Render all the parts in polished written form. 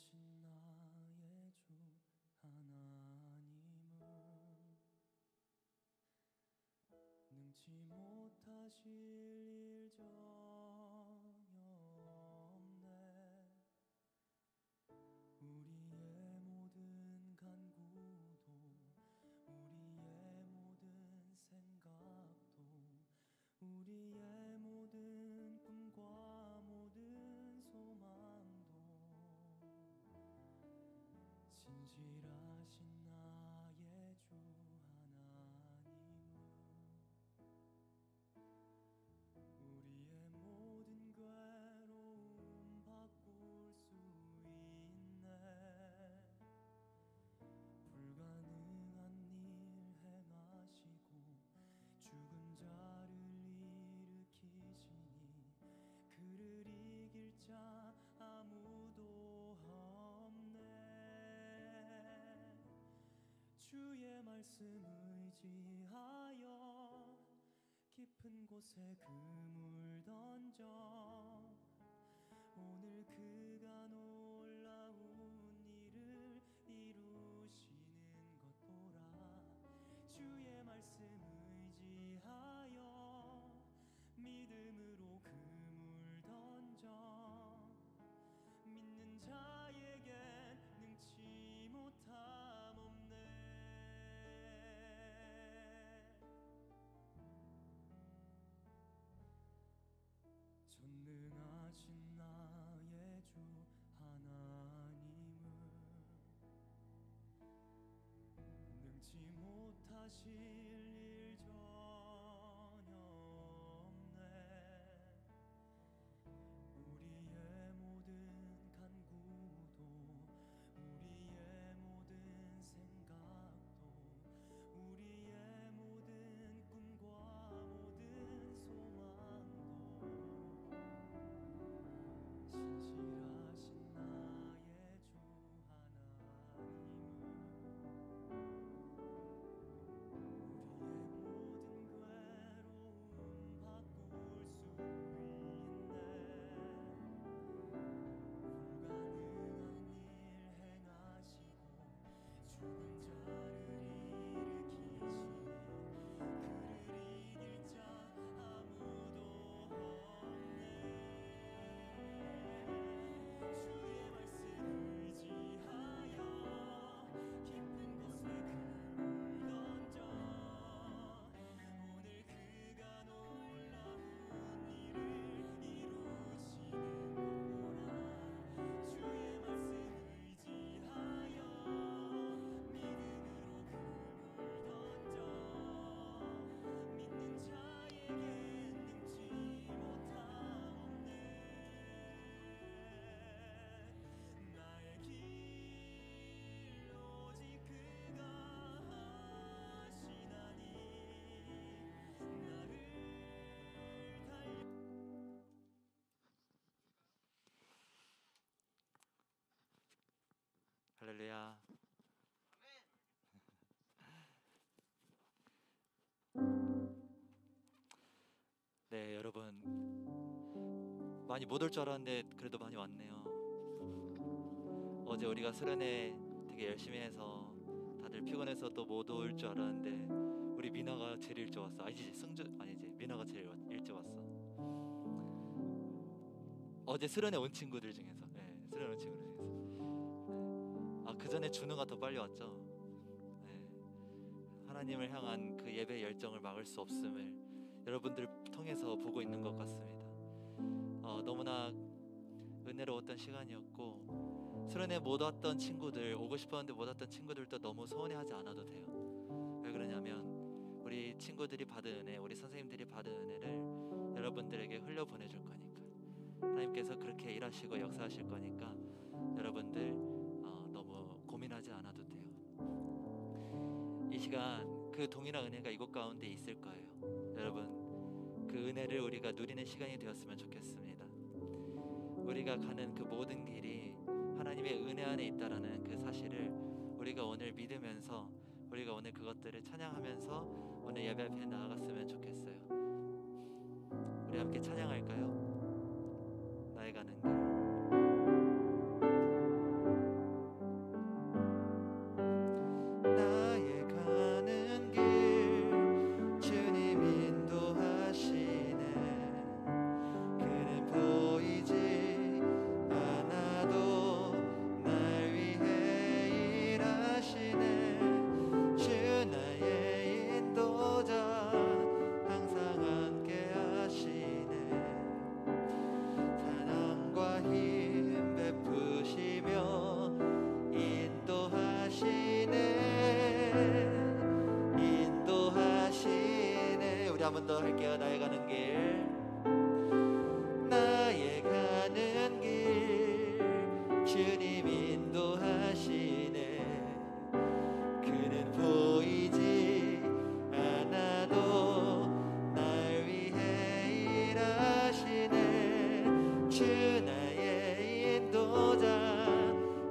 전능하신 나의 주 하나님은 능치 못하실 일 전혀 없네. 우리의 모든 간구도 우리의 모든 생각도 우리의 모든 꿈과 모든 소망도 진실하신 나의 주 하나님은 우리의 모든 괴로움 바꿀 수 있네. 불가능한 일 행하시고 죽은 자를 일으키시니 그를 이길 자 아무도 없네. 주의 말씀 의지하여 깊은 곳에 그물 던져 오늘 그가 놀라운 일을 이루시는 것 보라. 주의 말씀 의지하여 믿음으로 그물 던져 믿는 자에겐 능치 못함 없네. 전능하신 나의 주 하나님은 능치 못하실 일 전혀 없네. 우리의 모든 간구도 우리의 모든 생각도 우리의 모든 꿈과 모든 소망도 진실하신 나의 주 하나님은 우리의 모든 괴로움 바꿀 수 있네. 불가능한 일 행하시고 죽은 자를 일으키시니 그를 이길 자 아무도 없네. 주의 말씀 의지하여 깊은 곳에 그물 던져 오늘 그가 놀라운 일을 이루시는 것 보라. 주의 말씀 의지하여 믿음으로 그물 던져 믿는 자에겐 능치 못함 없네. 나의 길 오직 그가 하시나니 나를 달려. 할렐루야. 네, 여러분 많이 못 올 줄 알았는데 그래도 많이 왔네요. 어제 우리가 수련회 되게 열심히 해서 다들 피곤해서 또 못 올 줄 알았는데 우리 미나가 제일 일찍 왔어. 아니지, 미나가 제일 일찍 왔어. 어제 수련회 온 친구들 중에서, 네, 수련회 온 친구들 중에서. 네. 그 전에 준우가 더 빨리 왔죠. 네. 하나님을 향한 그 예배 열정을 막을 수 없음을 여러분들 통해서 보고 있는 것 같습니다. 너무나 은혜로웠던 시간이었고 수련회 못 왔던 친구들, 오고 싶었는데 못 왔던 친구들도 너무 서운해하지 않아도 돼요. 왜 그러냐면 우리 친구들이 받은 은혜, 우리 선생님들이 받은 은혜를 여러분들에게 흘려보내줄 거니까, 하나님께서 그렇게 일하시고 역사하실 거니까 여러분들 너무 고민하지 않아도 돼요. 이 시간 그 동일한 은혜가 이곳 가운데 있을 거예요. 여러분, 그 은혜를 우리가 누리는 시간이 되었으면 좋겠습니다. 우리가 가는 그 모든 길이 하나님의 은혜 안에 있다라는 그 사실을 우리가 오늘 믿으면서 우리가 오늘 그것들을 찬양하면서 오늘 예배 앞에 나아갔으면 좋겠어요. 우리 함께 찬양할까요? 나의 가는 길. 한 번 더 할게요. 나의 가는 길, 나의 가는 길 주님 인도하시네. 그는 보이지 않아도 날 위해 일하시네. 주 나의 인도자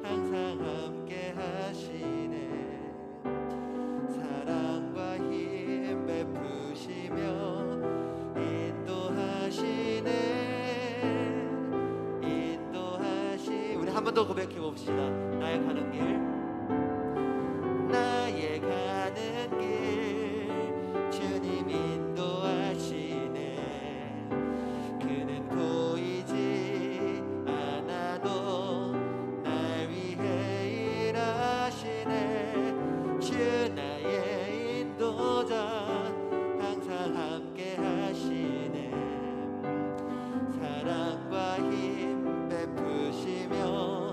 항상 함께 하시네. 사랑과 힘 베푸시며 인도하시네. 우리 한 번 더 고백해 봅시다. 나의 가는 길, 나의 가는 길 주님 인도하시네. 그는 보이지 않아도 날 위해 일하시네. 주 나의 인도자 항상 함께 하시네. 사랑과 힘 베푸시며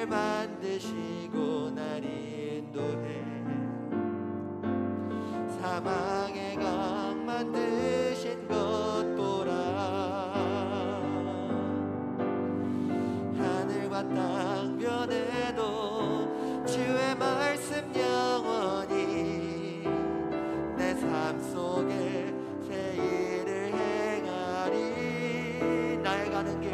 만드시고 날 인도해. 사망의 강 만드신 것 보라. 하늘과 땅 변해도 주의 말씀 영원히 내 삶 속에 새 일을 행하리. 나의 가는 길,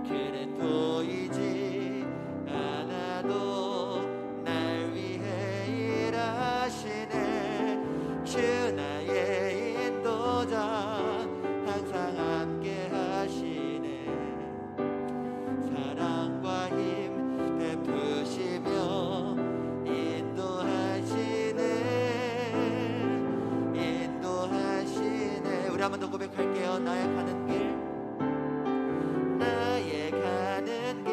그는 보이지 않아도 날 위해 일하시네. 주 나의 인도자 항상 함께 하시네. 사랑과 힘 베푸시며 인도하시네. 우리 한 번 더 고백할게요. 나의 가는 길, 나의 가는 길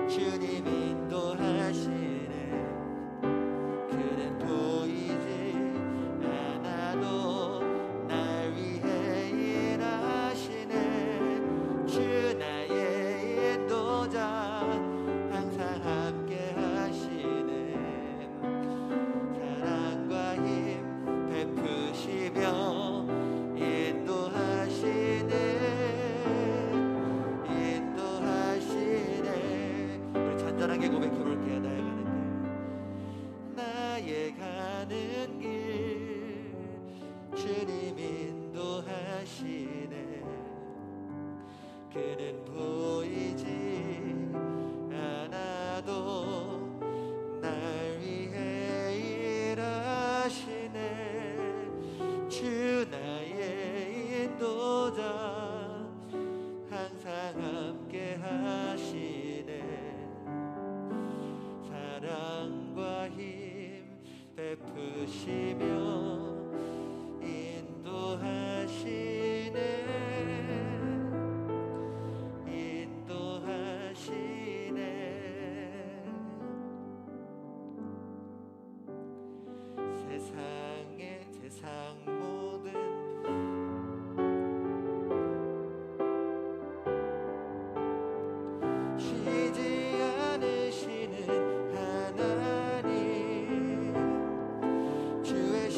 주님 인도하시네. 그는 보이지 않아도 날 위해 일하시네. 주 나의 인도자 항상 함께 하시네. 사랑과 힘 베푸시며 고백해 볼게요. 나의 가는 길, 나의 가는 길 주님 인도하시네. 그는 보이지 않아도 날 위해 일하시네. 주 나의 인도자 항상 함께 하시네. 사랑과 힘 베푸시며 인도하시네. 세상 모든 쉬지 않으시는 하나님, 주의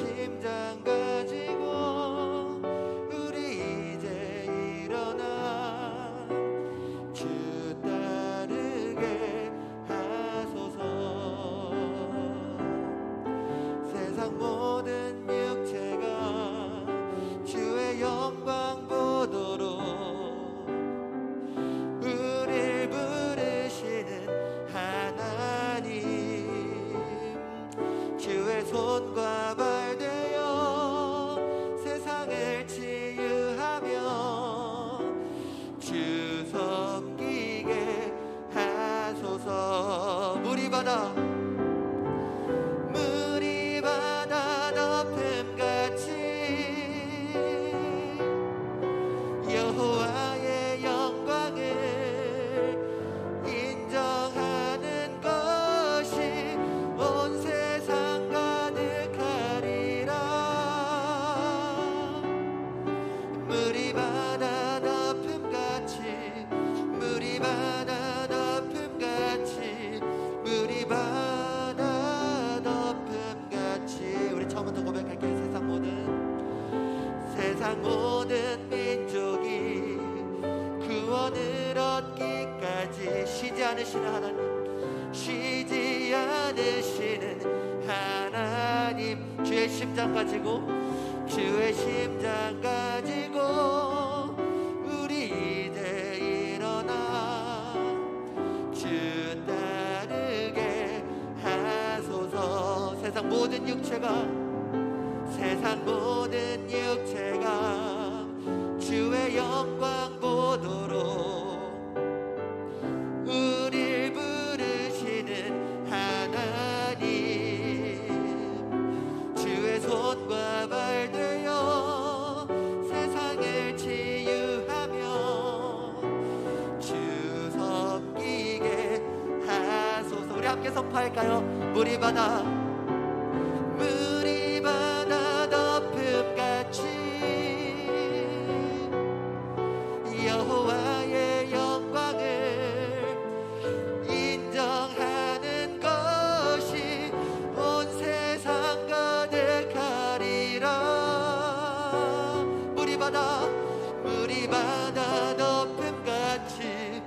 세상 모든 민족이 구원을 얻기까지 쉬지 않으시는 하나님, 쉬지 않으시는 하나님, 주의 심장 가지고, 주의 심장 가지고 우리 이제 일어나 주 따르게 하소서. 세상 모든 육체가 주의 영광 보도록 우릴 부르시는 하나님, 주의 손과 발 되어 세상을 치유하며 주 섬기게 하소서. 우리 함께 선포할까요? 물이 바다 덮음같이 여호와의 영광을 인정하는 것이 온 세상 가득하리라. 물이 바다 덮음같이,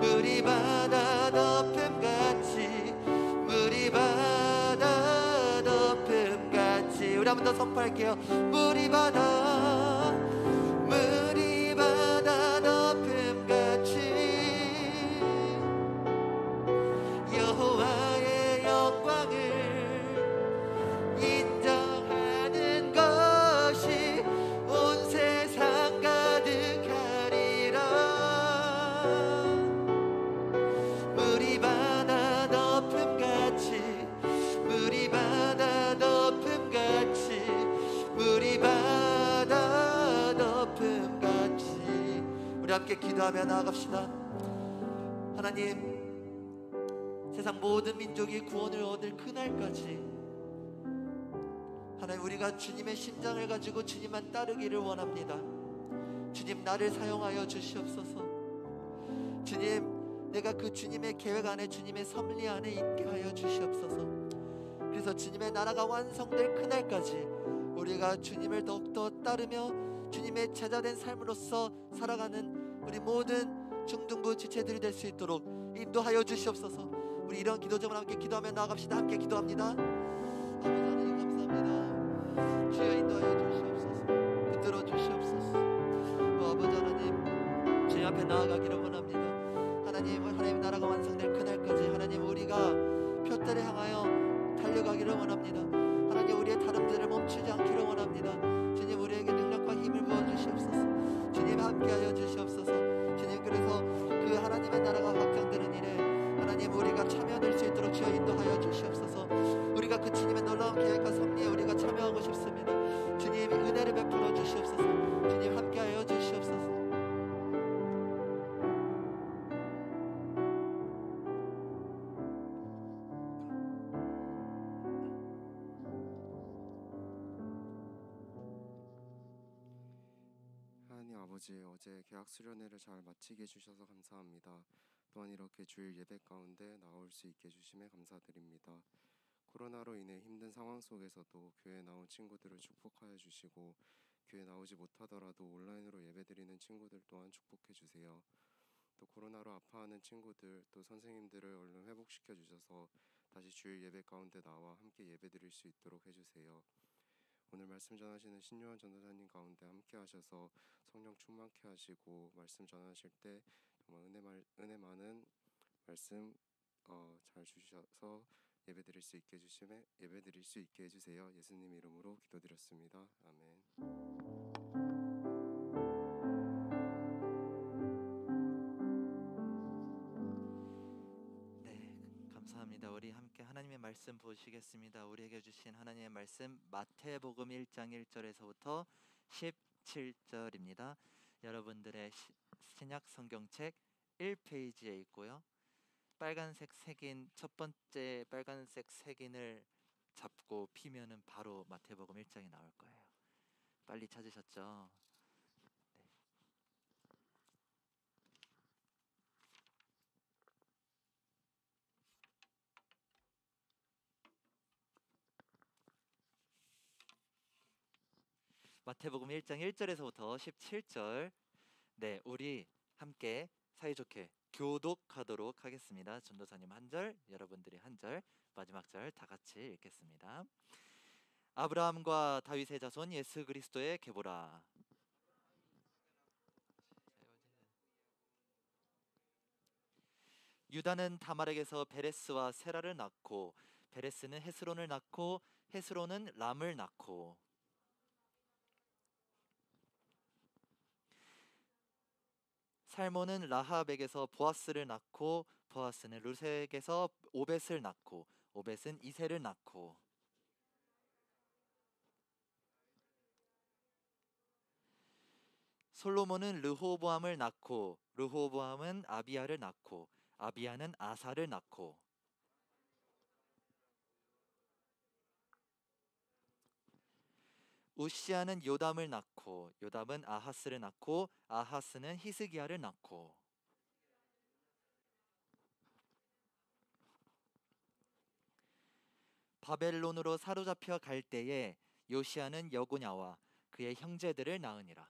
물이 바다 덮음같이, 물이 바다 덮음같이. 우리 한 번 더 선포할게요. 물이 바다 덮음같이 여호와의 영광을 인정하는 것이 온 세상 가득하리라. 물이 바다 덮음같이, 물이 바다 덮음같이, 물이 바다 덮음같이. 우리 함께 기도하며 나아갑시다. 하나님, 세상 모든 민족이 구원을 얻을 그날까지 하나님, 우리가 주님의 심장을 가지고 주님만 따르기를 원합니다. 주님, 나를 사용하여 주시옵소서. 주님, 내가 그 주님의 계획 안에, 주님의 섭리 안에 있게 하여 주시옵소서. 그래서 주님의 나라가 완성될 그날까지 우리가 주님을 더욱더 따르며 주님의 제자된 삶으로서 살아가는 우리 모든 중등부 지체들이 될 수 있도록 인도하여 주시옵소서. 우리 이런 기도 제목을 함께 기도하며 나아갑시다. 함께 기도합니다. 아버지 하나님, 감사합니다. 주여 인도하여 주시옵소서. 붙들어 주시옵소서. 아버지 하나님, 주님 앞에 나아가기를 원합니다. 하나님 나라가 완성될 그날까지 하나님, 우리가 표대를 향하여 달려가기를 원합니다. 하나님, 우리의 다름들을 멈추지 않기를 원합니다. 주님, 우리에게 능력과 힘을 부어주시옵소서. 주님, 함께하여 주시옵소서. 주님, 그래서 그 하나님의 나라가 확장되는 일에 하나님, 우리가 참여될 수 있도록 주여 인도하여 주시옵소서. 우리가 그 주님의 놀라운 계획과 섭리에 우리가 참여하고 싶습니다. 주님, 은혜를 베풀어 주시옵소서. 주님, 함께하여 주시옵소서. 아버지, 어제 개학 수련회를 잘 마치게 해주셔서 감사합니다. 또한 이렇게 주일 예배 가운데 나올 수 있게 해주심에 감사드립니다. 코로나로 인해 힘든 상황 속에서도 교회에 나온 친구들을 축복하여 주시고, 교회 나오지 못하더라도 온라인으로 예배드리는 친구들 또한 축복해 주세요. 또 코로나로 아파하는 친구들, 또 선생님들을 얼른 회복시켜 주셔서 다시 주일 예배 가운데 나와 함께 예배드릴 수 있도록 해주세요. 오늘 말씀 전하시는 신요한 전도사님 가운데 함께 하셔서 성령 충만케 하시고, 말씀 전하실 때 정말 은혜 많은 말씀 잘 주셔서 예배드릴 수 있게 해주세요. 예수님 이름으로 기도드렸습니다. 아멘. 감사합니다. 우리 함께 하나님의 말씀 보시겠습니다. 우리에게 주신 하나님의 말씀, 마태복음 1장 1절에서부터 17절입니다. 여러분들의 신약 성경책 1페이지에 있고요. 빨간색 색인, 첫 번째 빨간색 색인을 잡고 피면은 바로 마태복음 1장이 나올 거예요. 빨리 찾으셨죠? 마태복음 1장 1절에서부터 17절. 네, 우리 함께 사이좋게 교독하도록 하겠습니다. 전도사님 한 절, 여러분들이 한 절, 마지막 절 다 같이 읽겠습니다. 아브라함과 다윗의 자손 예수 그리스도의 계보라. 유다는 다말에게서 베레스와 세라를 낳고 베레스는 헤스론을 낳고 헤스론은 람을 낳고 살몬은 라합에게서 보아스를 낳고 보아스는 루색에서 오벳을 낳고 오벳은 이새를 낳고 솔로몬은 르호보암을 낳고 르호보암은 아비야를 낳고 아비야는 아사를 낳고 우시아는 요담을 낳고 요담은 아하스를 낳고 아하스는 히스기야를 낳고 바벨론으로 사로잡혀 갈 때에 요시아는 여고냐와 그의 형제들을 낳으니라.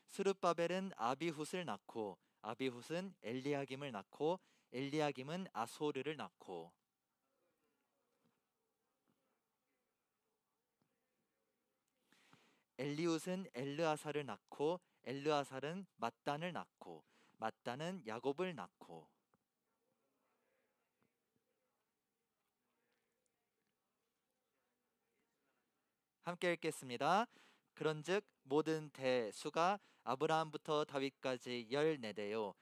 스룹바벨은 아비훗을 낳고 아비훗은 엘리야김을 낳고 엘리야김은 아소르를 낳고 엘리훗은 엘르아사를 낳고 엘르아살은 mat단을 낳고 mat단은 야곱을 낳고 함께 읽겠습니다. 그런즉 모든 대수가 아브라함부터 다윗까지 14대요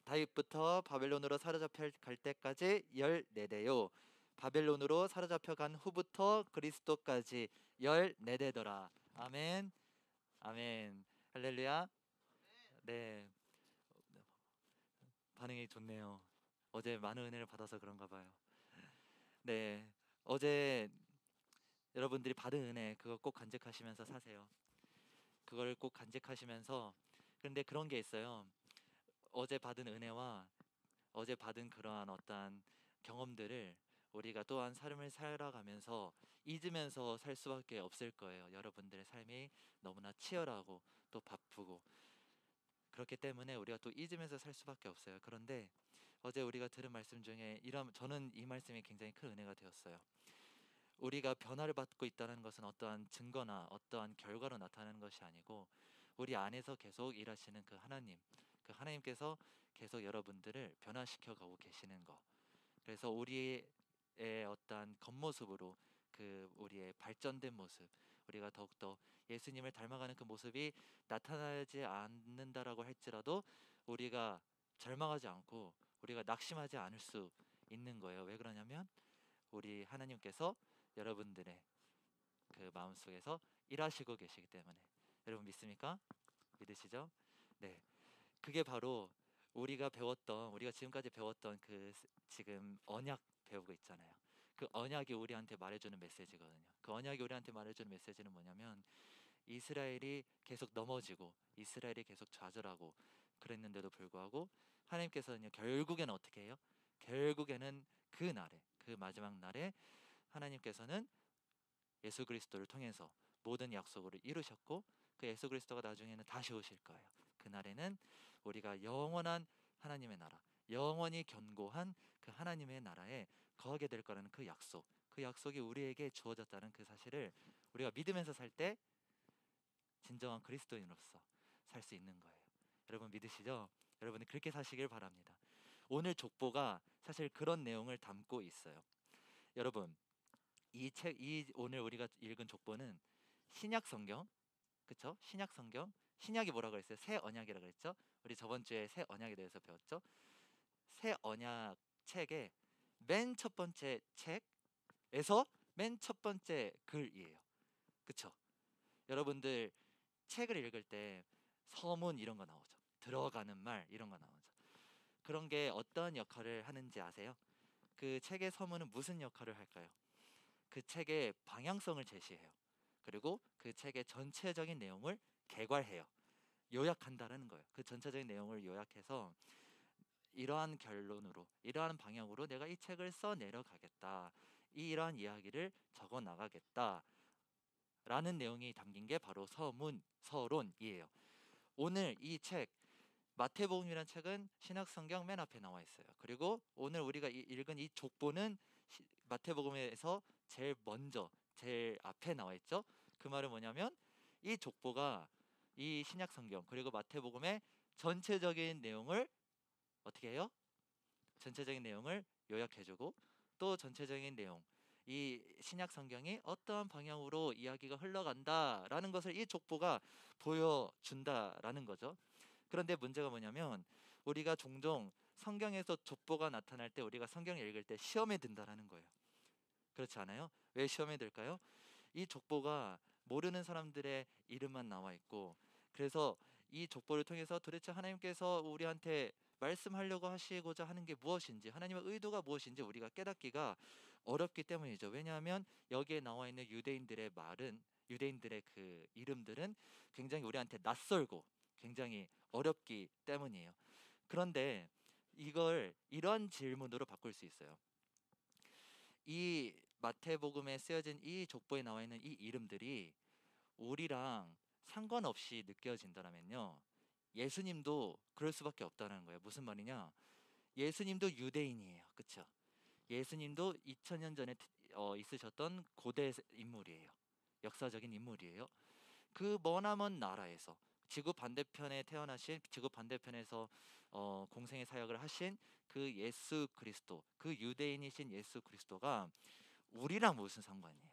다윗부터 바벨론으로 사로잡혀 갈 때까지 14대요 바벨론으로 사로잡혀 간 후부터 그리스도까지 14대더라. 아멘. 아멘. 할렐루야. 네, 반응이 좋네요. 어제 많은 은혜를 받아서 그런가 봐요. 네, 어제 여러분들이 받은 은혜 그거 꼭 간직하시면서 사세요. 그걸 꼭 간직하시면서 그런데 그런 게 있어요. 어제 받은 은혜와 어제 받은 그러한 어떠한 경험들을 우리가 또한 삶을 살아가면서 잊으면서 살 수밖에 없을 거예요. 여러분들의 삶이 너무나 치열하고 또 바쁘고 그렇기 때문에 우리가 또 잊으면서 살 수밖에 없어요. 그런데 어제 우리가 들은 말씀 중에 저는 이 말씀이 굉장히 큰 은혜가 되었어요. 우리가 변화를 받고 있다는 것은 어떠한 증거나 어떠한 결과로 나타나는 것이 아니고 우리 안에서 계속 일하시는 그 하나님, 그 하나님께서 계속 여러분들을 변화시켜 가고 계시는 거. 그래서 우리의 어떠한 겉모습으로 그 우리의 발전된 모습, 우리가 더욱더 예수님을 닮아가는 그 모습이 나타나지 않는다라고 할지라도 우리가 절망하지 않고 우리가 낙심하지 않을 수 있는 거예요. 왜 그러냐면 우리 하나님께서 여러분들의 그 마음속에서 일하시고 계시기 때문에. 여러분 믿습니까? 믿으시죠? 네, 그게 바로 우리가 지금까지 배웠던 그 지금 언약 배우고 있잖아요. 그 언약이 우리한테 말해주는 메시지거든요. 그 언약이 우리한테 말해주는 메시지는 뭐냐면 이스라엘이 계속 넘어지고 이스라엘이 계속 좌절하고 그랬는데도 불구하고 하나님께서는요 결국에는 어떻게 해요? 결국에는 그 날에 그 마지막 날에 하나님께서는 예수 그리스도를 통해서 모든 약속을 이루셨고 그 예수 그리스도가 나중에는 다시 오실 거예요. 그날에는 우리가 영원한 하나님의 나라, 영원히 견고한 그 하나님의 나라에 거하게 될 거라는 그 약속, 그 약속이 우리에게 주어졌다는 그 사실을 우리가 믿으면서 살 때 진정한 그리스도인으로서 살 수 있는 거예요. 여러분 믿으시죠? 여러분이 그렇게 사시길 바랍니다. 오늘 족보가 사실 그런 내용을 담고 있어요. 여러분 이 오늘 우리가 읽은 족보는 신약 성경, 그쵸? 신약 성경, 신약이 뭐라고 그랬어요? 새 언약이라고 그랬죠? 우리 저번 주에 새 언약에 대해서 배웠죠? 새 언약 책의 맨 첫 번째 책에서 맨 첫 번째 글이에요. 그쵸? 여러분들 책을 읽을 때 서문 이런 거 나오죠. 들어가는 말 이런 거 나오죠. 그런 게 어떤 역할을 하는지 아세요? 그 책의 서문은 무슨 역할을 할까요? 그 책의 방향성을 제시해요. 그리고 그 책의 전체적인 내용을 개괄해요. 요약한다라는 거예요. 그 전체적인 내용을 요약해서 이러한 결론으로, 이러한 방향으로 내가 이 책을 써 내려가겠다, 이러한 이야기를 적어 나가겠다 라는 내용이 담긴 게 바로 서론이에요. 오늘 이 책 마태복음이라는 책은 신약성경 맨 앞에 나와 있어요. 그리고 오늘 우리가 읽은 이 족보는 마태복음에서 제일 먼저, 제일 앞에 나와 있죠. 그 말은 뭐냐면 이 족보가 이 신약성경 그리고 마태복음의 전체적인 내용을 어떻게 해요? 전체적인 내용을 요약해주고, 또 전체적인 내용, 이 신약 성경이 어떠한 방향으로 이야기가 흘러간다라는 것을 이 족보가 보여준다라는 거죠. 그런데 문제가 뭐냐면 우리가 종종 성경에서 족보가 나타날 때 우리가 성경을 읽을 때 시험에 든다라는 거예요. 그렇지 않아요? 왜 시험에 들까요? 이 족보가 모르는 사람들의 이름만 나와 있고, 그래서 이 족보를 통해서 도대체 하나님께서 우리한테 말씀하려고 하시고자 하는 게 무엇인지, 하나님의 의도가 무엇인지 우리가 깨닫기가 어렵기 때문이죠. 왜냐하면 여기에 나와 있는 유대인들의 말은, 유대인들의 그 이름들은 굉장히 우리한테 낯설고 굉장히 어렵기 때문이에요. 그런데 이걸 이런 질문으로 바꿀 수 있어요. 이 마태복음에 쓰여진 이 족보에 나와 있는 이 이름들이 우리랑 상관없이 느껴진다면요, 예수님도 그럴 수밖에 없다는 거예요. 무슨 말이냐? 예수님도 유대인이에요. 그렇죠? 예수님도 2000년 전에 있으셨던 고대 인물이에요. 역사적인 인물이에요. 그 머나먼 나라에서 지구 반대편에 태어나신, 지구 반대편에서 공생의 사역을 하신 그 예수 그리스도, 그 유대인이신 예수 그리스도가 우리랑 무슨 상관이에요?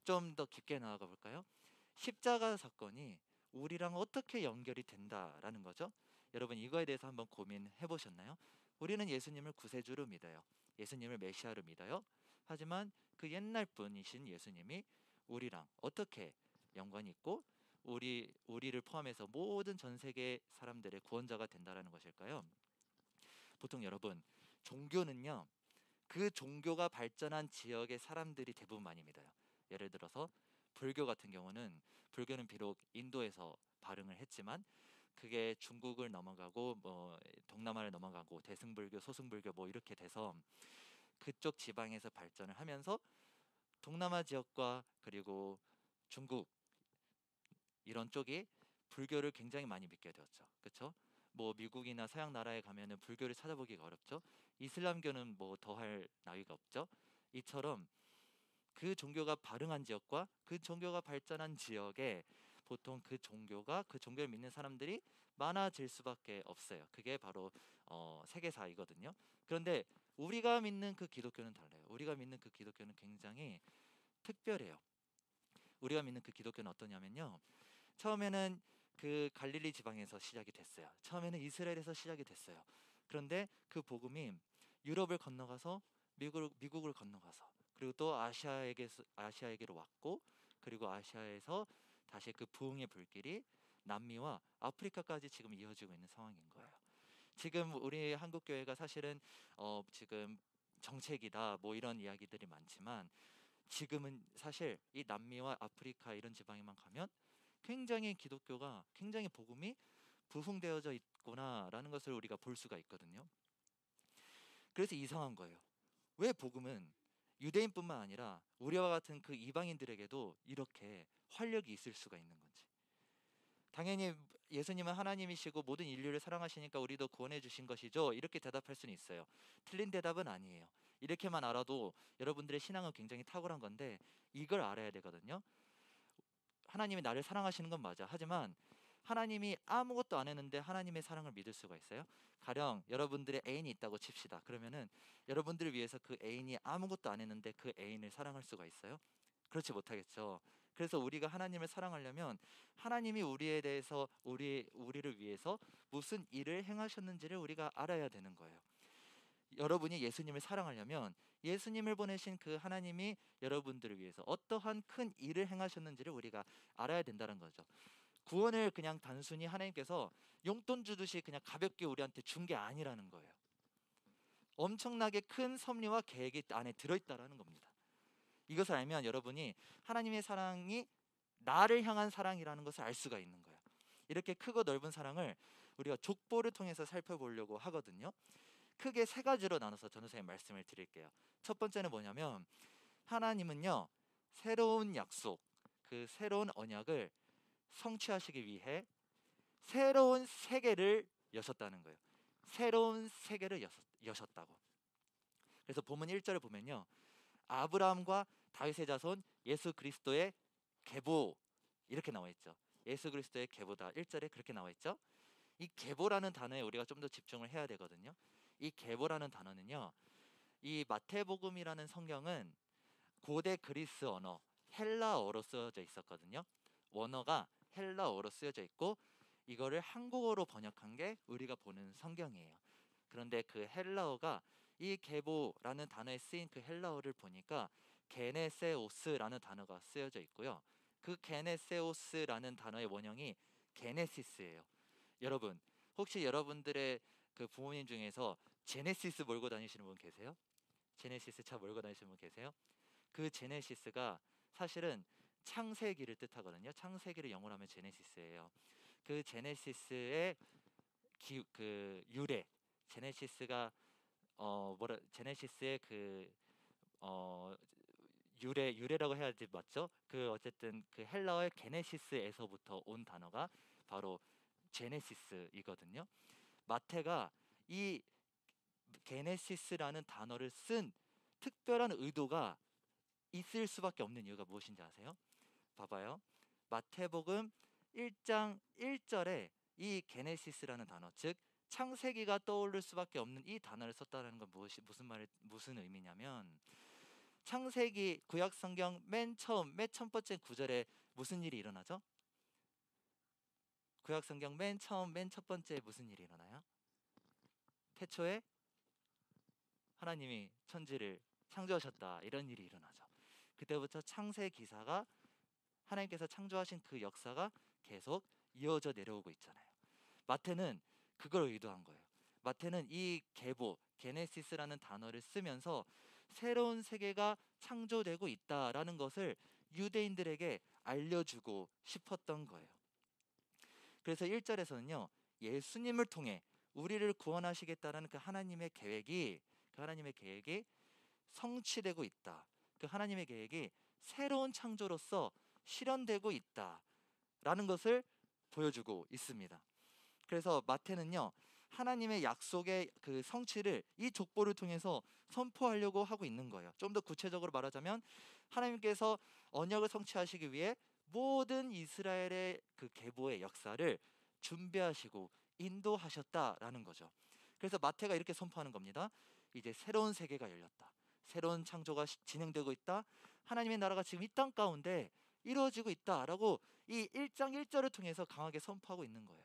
좀 더 깊게 나아가 볼까요? 십자가 사건이 우리랑 어떻게 연결이 된다라는 거죠. 여러분 이거에 대해서 한번 고민해 보셨나요? 우리는 예수님을 구세주로 믿어요. 예수님을 메시아로 믿어요. 하지만 그 옛날 분이신 예수님이 우리랑 어떻게 연관이 있고 우리를 포함해서 모든 전 세계 사람들의 구원자가 된다라는 것일까요? 보통 여러분, 종교는요, 그 종교가 발전한 지역의 사람들이 대부분 많이 믿어요. 예를 들어서 불교 같은 경우는, 불교는 비록 인도에서 발흥을 했지만 그게 중국을 넘어가고 뭐 동남아를 넘어가고 대승불교, 소승불교 뭐 이렇게 돼서 그쪽 지방에서 발전을 하면서 동남아 지역과 그리고 중국 이런 쪽이 불교를 굉장히 많이 믿게 되었죠. 그렇죠? 뭐 미국이나 서양 나라에 가면은 불교를 찾아보기가 어렵죠. 이슬람교는 뭐 더할 나위가 없죠. 이처럼 그 종교가 발흥한 지역과 그 종교가 발전한 지역에 보통 그 종교를 믿는 사람들이 많아질 수밖에 없어요. 그게 바로 세계사이거든요. 그런데 우리가 믿는 그 기독교는 달라요. 우리가 믿는 그 기독교는 굉장히 특별해요. 우리가 믿는 그 기독교는 어떠냐면요, 처음에는 그 갈릴리 지방에서 시작이 됐어요. 처음에는 이스라엘에서 시작이 됐어요. 그런데 그 복음이 유럽을 건너가서 미국을 건너가서 그리고 또 아시아에게로 왔고, 그리고 아시아에서 다시 그 부흥의 불길이 남미와 아프리카까지 지금 이어지고 있는 상황인 거예요. 지금 우리 한국 교회가 사실은 지금 정책이다 뭐 이런 이야기들이 많지만, 지금은 사실 이 남미와 아프리카 이런 지방에만 가면 굉장히 기독교가, 굉장히 복음이 부흥되어져 있구나라는 것을 우리가 볼 수가 있거든요. 그래서 이상한 거예요. 왜 복음은 유대인뿐만 아니라 우리와 같은 그 이방인들에게도 이렇게 활력이 있을 수가 있는 건지. 당연히 예수님은 하나님이시고 모든 인류를 사랑하시니까 우리도 구원해 주신 것이죠, 이렇게 대답할 수는 있어요. 틀린 대답은 아니에요. 이렇게만 알아도 여러분들의 신앙은 굉장히 탁월한 건데, 이걸 알아야 되거든요. 하나님이 나를 사랑하시는 건 맞아. 하지만 하나님이 아무것도 안 했는데 하나님의 사랑을 믿을 수가 있어요? 가령 여러분들의 애인이 있다고 칩시다. 그러면은 여러분들을 위해서 그 애인이 아무것도 안 했는데 그 애인을 사랑할 수가 있어요? 그렇지 못하겠죠. 그래서 우리가 하나님을 사랑하려면 하나님이 우리에 대해서 우리를 위해서 무슨 일을 행하셨는지를 우리가 알아야 되는 거예요. 여러분이 예수님을 사랑하려면 예수님을 보내신 그 하나님이 여러분들을 위해서 어떠한 큰 일을 행하셨는지를 우리가 알아야 된다는 거죠. 구원을 그냥 단순히 하나님께서 용돈 주듯이 그냥 가볍게 우리한테 준 게 아니라는 거예요. 엄청나게 큰 섭리와 계획이 안에 들어있다라는 겁니다. 이것을 알면 여러분이 하나님의 사랑이 나를 향한 사랑이라는 것을 알 수가 있는 거예요. 이렇게 크고 넓은 사랑을 우리가 족보를 통해서 살펴보려고 하거든요. 크게 세 가지로 나눠서 전도사님 말씀을 드릴게요. 첫 번째는 뭐냐면 하나님은요 새로운 약속, 그 새로운 언약을 성취하시기 위해 새로운 세계를 여셨다는 거예요. 새로운 세계를 여셨다고. 그래서 본문 1절을 보면요, 아브라함과 다윗의 자손 예수 그리스도의 계보 이렇게 나와 있죠. 예수 그리스도의 계보다 1절에 그렇게 나와 있죠. 이 계보라는 단어에 우리가 좀 더 집중을 해야 되거든요. 이 계보라는 단어는요, 이 마태복음이라는 성경은 고대 그리스 언어 헬라어로 쓰여져 있었거든요. 원어가 헬라어로 쓰여져 있고 이거를 한국어로 번역한 게 우리가 보는 성경이에요. 그런데 그 헬라어가 이 계보라는 단어에 쓰인 그 헬라어를 보니까 게네세오스라는 단어가 쓰여져 있고요. 그 게네세오스라는 단어의 원형이 게네시스예요. 여러분, 혹시 여러분들의 그 부모님 중에서 제네시스 몰고 다니시는 분 계세요? 제네시스 차 몰고 다니시는 분 계세요? 그 제네시스가 사실은 창세기를 뜻하거든요. 창세기를 영어로 하면 제네시스예요. 그 제네시스의 그 유래, 제네시스가 제네시스의 그 유래라고 해야지 맞죠? 그 어쨌든 그 헬라어의 게네시스에서부터 온 단어가 바로 제네시스이거든요. 마태가 이 게네시스라는 단어를 쓴 특별한 의도가 있을 수밖에 없는 이유가 무엇인지 아세요? 봐봐요. 마태복음 1장 1절에 이 게네시스라는 단어, 즉 창세기가 떠오를 수밖에 없는 이 단어를 썼다는 건 무슨 의미냐면, 창세기 구약 성경 맨 첫 번째 구절에 무슨 일이 일어나죠? 구약 성경 맨 첫 번째 무슨 일이 일어나요? 태초에 하나님이 천지를 창조하셨다, 이런 일이 일어나죠. 그때부터 창세 기사가, 하나님께서 창조하신 그 역사가 계속 이어져 내려오고 있잖아요. 마태는 그걸 의도한 거예요. 마태는 이 계보, 게네시스라는 단어를 쓰면서 새로운 세계가 창조되고 있다라는 것을 유대인들에게 알려주고 싶었던 거예요. 그래서 1절에서는요, 예수님을 통해 우리를 구원하시겠다라는 그 하나님의 계획이 성취되고 있다. 그 하나님의 계획이 새로운 창조로서 실현되고 있다라는 것을 보여주고 있습니다. 그래서 마태는요, 하나님의 약속의 그 성취를 이 족보를 통해서 선포하려고 하고 있는 거예요. 좀 더 구체적으로 말하자면 하나님께서 언약을 성취하시기 위해 모든 이스라엘의 그 계보의 역사를 준비하시고 인도하셨다라는 거죠. 그래서 마태가 이렇게 선포하는 겁니다. 이제 새로운 세계가 열렸다. 새로운 창조가 진행되고 있다. 하나님의 나라가 지금 이 땅 가운데 이루어지고 있다라고 이 1장 1절을 통해서 강하게 선포하고 있는 거예요.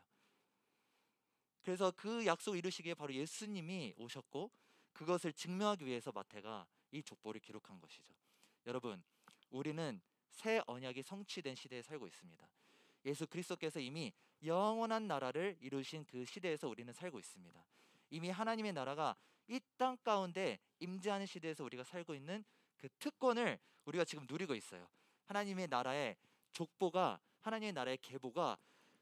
그래서 그 약속을 이루시기에 바로 예수님이 오셨고 그것을 증명하기 위해서 마태가 이 족보를 기록한 것이죠. 여러분, 우리는 새 언약이 성취된 시대에 살고 있습니다. 예수 그리스도께서 이미 영원한 나라를 이루신 그 시대에서 우리는 살고 있습니다. 이미 하나님의 나라가 이 땅 가운데 임재하는 시대에서 우리가 살고 있는 그 특권을 우리가 지금 누리고 있어요. 하나님의 나라의 족보가, 하나님의 나라의 계보가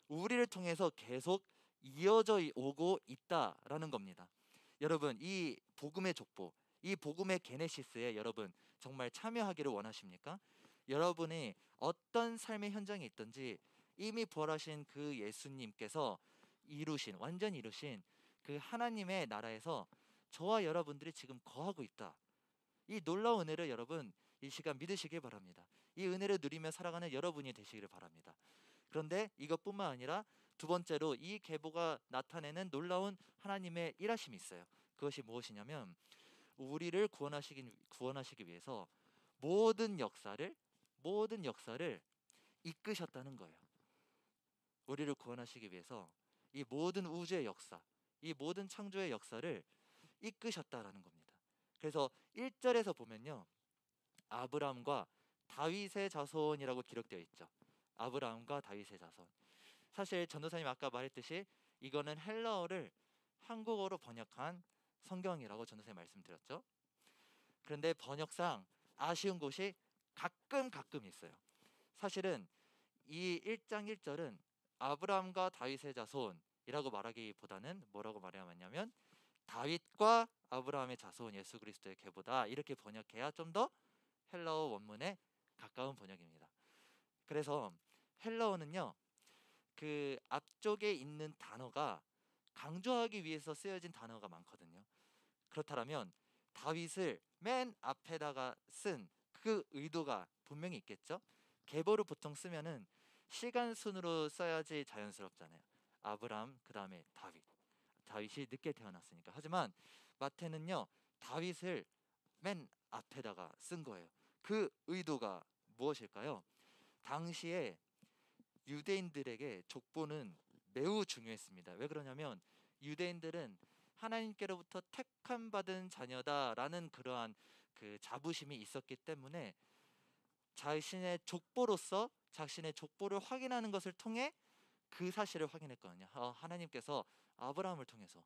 우리를 통해서 계속 이어져 오고 있다라는 겁니다. 여러분, 이 복음의 족보, 이 복음의 게네시스에 여러분 정말 참여하기를 원하십니까? 여러분이 어떤 삶의 현장에 있든지 이미 부활하신 그 예수님께서 완전히 이루신 그 하나님의 나라에서 저와 여러분들이 지금 거하고 있다. 이 놀라운 은혜를 여러분 이 시간 믿으시길 바랍니다. 이 은혜를 누리며 살아가는 여러분이 되시기를 바랍니다. 그런데 이것뿐만 아니라 두 번째로 이 계보가 나타내는 놀라운 하나님의 일하심이 있어요. 그것이 무엇이냐면 우리를 구원하시기 위해서 모든 역사를 이끄셨다는 거예요. 우리를 구원하시기 위해서 이 모든 우주의 역사, 이 모든 창조의 역사를 이끄셨다라는 겁니다. 그래서 1절에서 보면요, 아브라함과 다윗의 자손이라고 기록되어 있죠. 아브라함과 다윗의 자손. 사실 전도사님 아까 말했듯이 이거는 헬라어를 한국어로 번역한 성경이라고 전도사님 말씀드렸죠. 그런데 번역상 아쉬운 곳이 가끔 있어요. 사실은 이 1장 1절은 아브라함과 다윗의 자손이라고 말하기보다는 뭐라고 말해야 하냐면 다윗과 아브라함의 자손 예수 그리스도의 계보다 이렇게 번역해야 좀 더 헬라어 원문에 가까운 번역입니다. 그래서 헬라어는요, 그 앞쪽에 있는 단어가 강조하기 위해서 쓰여진 단어가 많거든요. 그렇다면 다윗을 맨 앞에다가 쓴 그 의도가 분명히 있겠죠. 계보를 보통 쓰면은 시간 순으로 써야지 자연스럽잖아요. 아브라함 그 다음에 다윗이 늦게 태어났으니까. 하지만 마태는요, 다윗을 맨 앞에다가 쓴 거예요. 그 의도가 무엇일까요? 당시에 유대인들에게 족보는 매우 중요했습니다. 왜 그러냐면 유대인들은 하나님께로부터 택함 받은 자녀다라는 그러한 그 자부심이 있었기 때문에 자신의 족보를 확인하는 것을 통해 그 사실을 확인했거든요. 하나님께서 아브라함을 통해서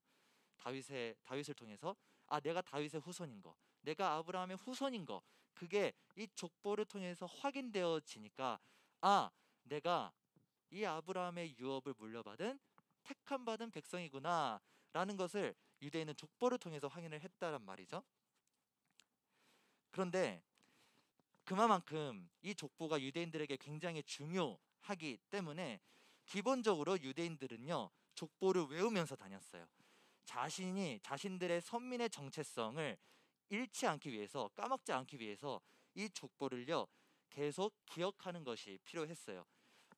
다윗을 통해서 내가 다윗의 후손인 거, 내가 아브라함의 후손인 거, 그게 이 족보를 통해서 확인되어지니까 내가 이 아브라함의 유업을 물려받은 택함 받은 백성이구나라는 것을 유대인은 족보를 통해서 확인을 했다란 말이죠. 그런데 그만큼 이 족보가 유대인들에게 굉장히 중요하기 때문에 기본적으로 유대인들은요, 족보를 외우면서 다녔어요. 자신들의 선민의 정체성을 잃지 않기 위해서, 까먹지 않기 위해서 이 족보를요 계속 기억하는 것이 필요했어요.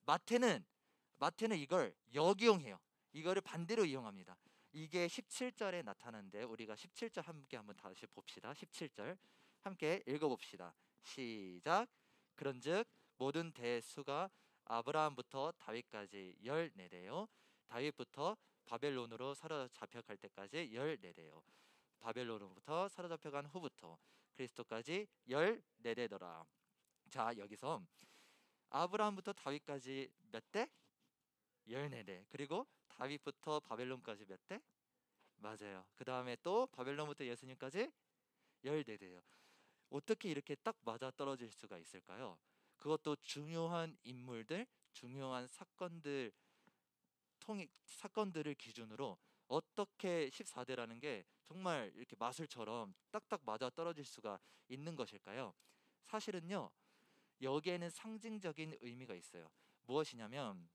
마태는 이걸 역이용해요. 이거를 반대로 이용합니다. 이게 17절에 나타나는데 우리가 17절 함께 한번 다시 봅시다. 17절 함께 읽어봅시다. 시작. 그런즉 모든 대수가 아브라함부터 다윗까지 14대요. 다윗부터 바벨론으로 사로잡혀갈 때까지 14대요. 바벨론으로부터 사로잡혀간 후부터 그리스도까지 14대더라. 자, 여기서 아브라함부터 다윗까지 몇 대? 14대. 그리고 다윗부터 바벨론까지 몇 대? 맞아요. 그 다음에 또 바벨론부터 예수님까지 14대예요. 어떻게 이렇게 딱 맞아 떨어질 수가 있을까요? 그것도 중요한 인물들, 중요한 사건들을 기준으로 어떻게 14대라는 게 정말 이렇게 마술처럼 딱딱 맞아 떨어질 수가 있는 것일까요? 사실은요, 여기에는 상징적인 의미가 있어요. 무엇이냐면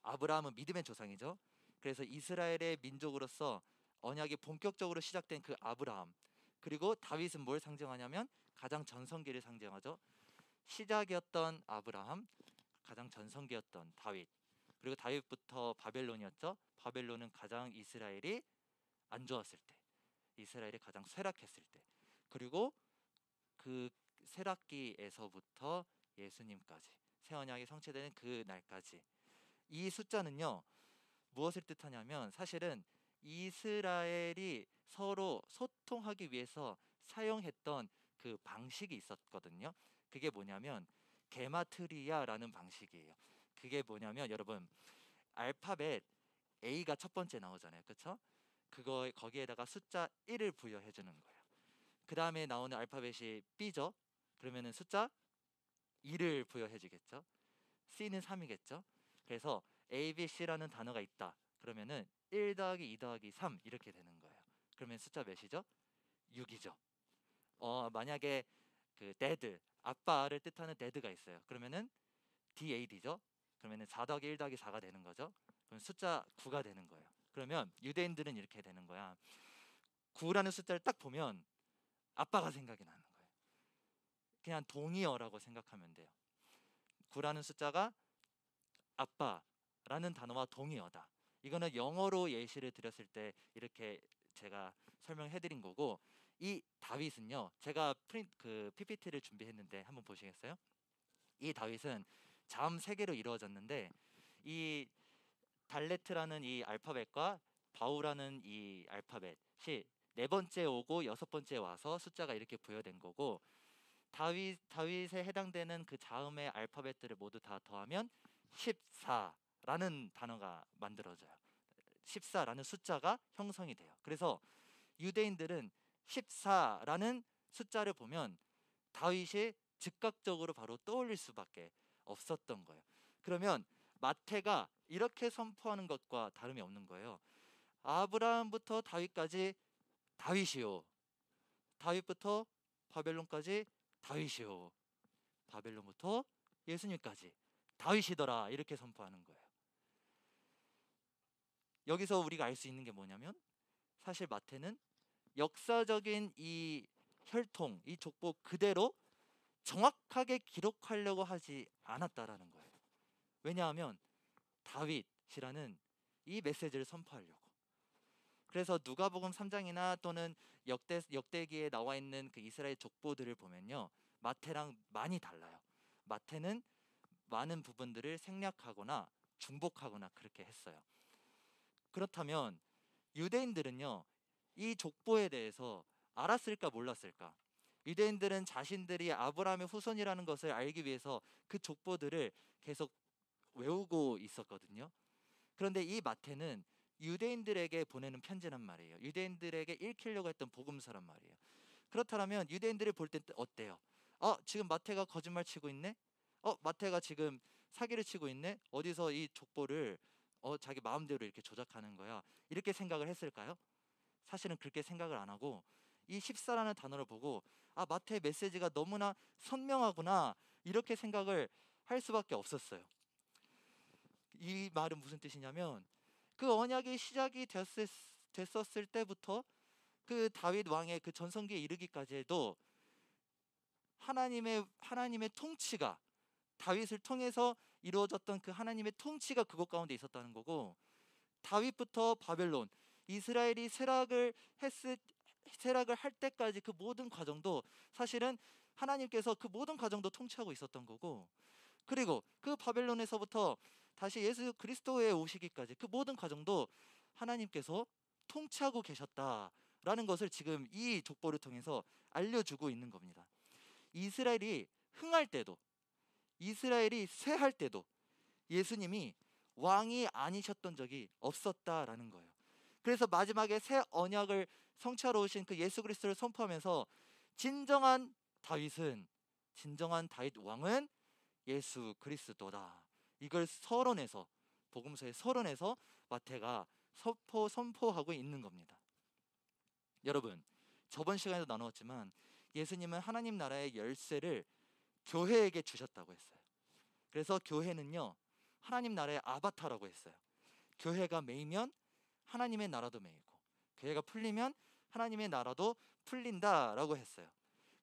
아브라함은 믿음의 조상이죠. 그래서 이스라엘의 민족으로서 언약이 본격적으로 시작된 그 아브라함, 그리고 다윗은 뭘 상징하냐면 가장 전성기를 상징하죠. 시작이었던 아브라함, 가장 전성기였던 다윗, 그리고 다윗부터 바벨론이었죠. 바벨론은 가장 이스라엘이 안 좋았을 때, 이스라엘이 가장 쇠락했을 때, 그리고 그 쇠락기에서부터 예수님까지 새 언약이 성취되는 그 날까지. 이 숫자는요, 무엇을 뜻하냐면 사실은 이스라엘이 서로 소통하기 위해서 사용했던 그 방식이 있었거든요. 그게 뭐냐면 게마트리아라는 방식이에요. 그게 뭐냐면 여러분, 알파벳 A가 첫 번째 나오잖아요. 그렇죠? 거기에다가 숫자 1을 부여해 주는 거예요. 그 다음에 나오는 알파벳이 B죠. 그러면은 숫자 2를 부여해 주겠죠. C는 3이겠죠. 그래서 A, B, C라는 단어가 있다. 그러면은 1 더하기 2 더하기 3 이렇게 되는 거예요. 그러면 숫자 몇이죠? 6이죠. 만약에 그 dad, 아빠를 뜻하는 dad가 있어요. 그러면은 DAD죠. 그러면은 4 더하기 1 더하기 4가 되는 거죠. 그럼 숫자 9가 되는 거예요. 그러면 유대인들은 이렇게 되는 거야. 9라는 숫자를 딱 보면 아빠가 생각이 나는 거예요. 그냥 동의어라고 생각하면 돼요. 9라는 숫자가 아빠라는 단어와 동의어다. 이거는 영어로 예시를 드렸을 때 이렇게 제가 설명해 드린 거고, 이 다윗은요, 제가 PPT를 준비했는데 한번 보시겠어요? 이 다윗은 자음 3개로 이루어졌는데 이 달레트라는 이 알파벳과 바우라는 이 알파벳이 4번째 오고 6번째 와서 숫자가 이렇게 부여된 거고, 다윗에 해당되는 그 자음의 알파벳들을 모두 다 더하면 14라는 단어가 만들어져요. 14라는 숫자가 형성이 돼요. 그래서 유대인들은 14라는 숫자를 보면 다윗이 즉각적으로 바로 떠올릴 수밖에 없었던 거예요. 그러면 마태가 이렇게 선포하는 것과 다름이 없는 거예요. 아브라함부터 다윗까지 다윗이요. 다윗부터 바벨론까지 다윗이요. 바벨론부터 예수님까지 다윗이더라. 이렇게 선포하는 거예요. 여기서 우리가 알 수 있는 게 뭐냐면 사실 마태는 역사적인 이 혈통, 이 족보 그대로 정확하게 기록하려고 하지 않았다라는 거예요. 왜냐하면 다윗이라는 이 메시지를 선포하려고. 그래서 누가복음 3장이나 또는 역대기에 나와 있는 그 이스라엘 족보들을 보면요, 마태랑 많이 달라요. 마태는 많은 부분들을 생략하거나 중복하거나 그렇게 했어요. 그렇다면 유대인들은요, 이 족보에 대해서 알았을까 몰랐을까? 유대인들은 자신들이 아브라함의 후손이라는 것을 알기 위해서 그 족보들을 계속 외우고 있었거든요. 그런데 이 마태는 유대인들에게 보내는 편지란 말이에요. 유대인들에게 읽히려고 했던 복음서란 말이에요. 그렇다면 유대인들이 볼 때 어때요? 지금 마태가 거짓말 치고 있네? 마태가 지금 사기를 치고 있네? 어디서 이 족보를 자기 마음대로 이렇게 조작하는 거야? 이렇게 생각을 했을까요? 사실은 그렇게 생각을 안 하고 이 14라는 단어를 보고 마태의 메시지가 너무나 선명하구나 이렇게 생각을 할 수밖에 없었어요. 이 말은 무슨 뜻이냐면 그 언약이 시작이 됐었을 때부터 그 다윗 왕의 그 전성기에 이르기까지 해도 하나님의 통치가 다윗을 통해서 이루어졌던 그 하나님의 통치가 그곳 가운데 있었다는 거고, 다윗부터 바벨론 이스라엘이 쇠락을 할 때까지 그 모든 과정도 사실은 하나님께서 그 모든 과정도 통치하고 있었던 거고, 그리고 그 바벨론에서부터 다시 예수 그리스도에 오시기까지 그 모든 과정도 하나님께서 통치하고 계셨다라는 것을 지금 이 족보를 통해서 알려주고 있는 겁니다. 이스라엘이 흥할 때도, 이스라엘이 쇠할 때도 예수님이 왕이 아니셨던 적이 없었다라는 거예요. 그래서 마지막에 새 언약을 성취하러 오신 그 예수 그리스도를 선포하면서 진정한 다윗 왕은 예수 그리스도다. 이걸 서론에서, 복음서의 서론에서 마태가 선포하고 있는 겁니다. 여러분, 저번 시간에도 나누었지만 예수님은 하나님 나라의 열쇠를 교회에게 주셨다고 했어요. 그래서 교회는요, 하나님 나라의 아바타라고 했어요. 교회가 메이면 하나님의 나라도 메이고, 교회가 풀리면 하나님의 나라도 풀린다라고 했어요.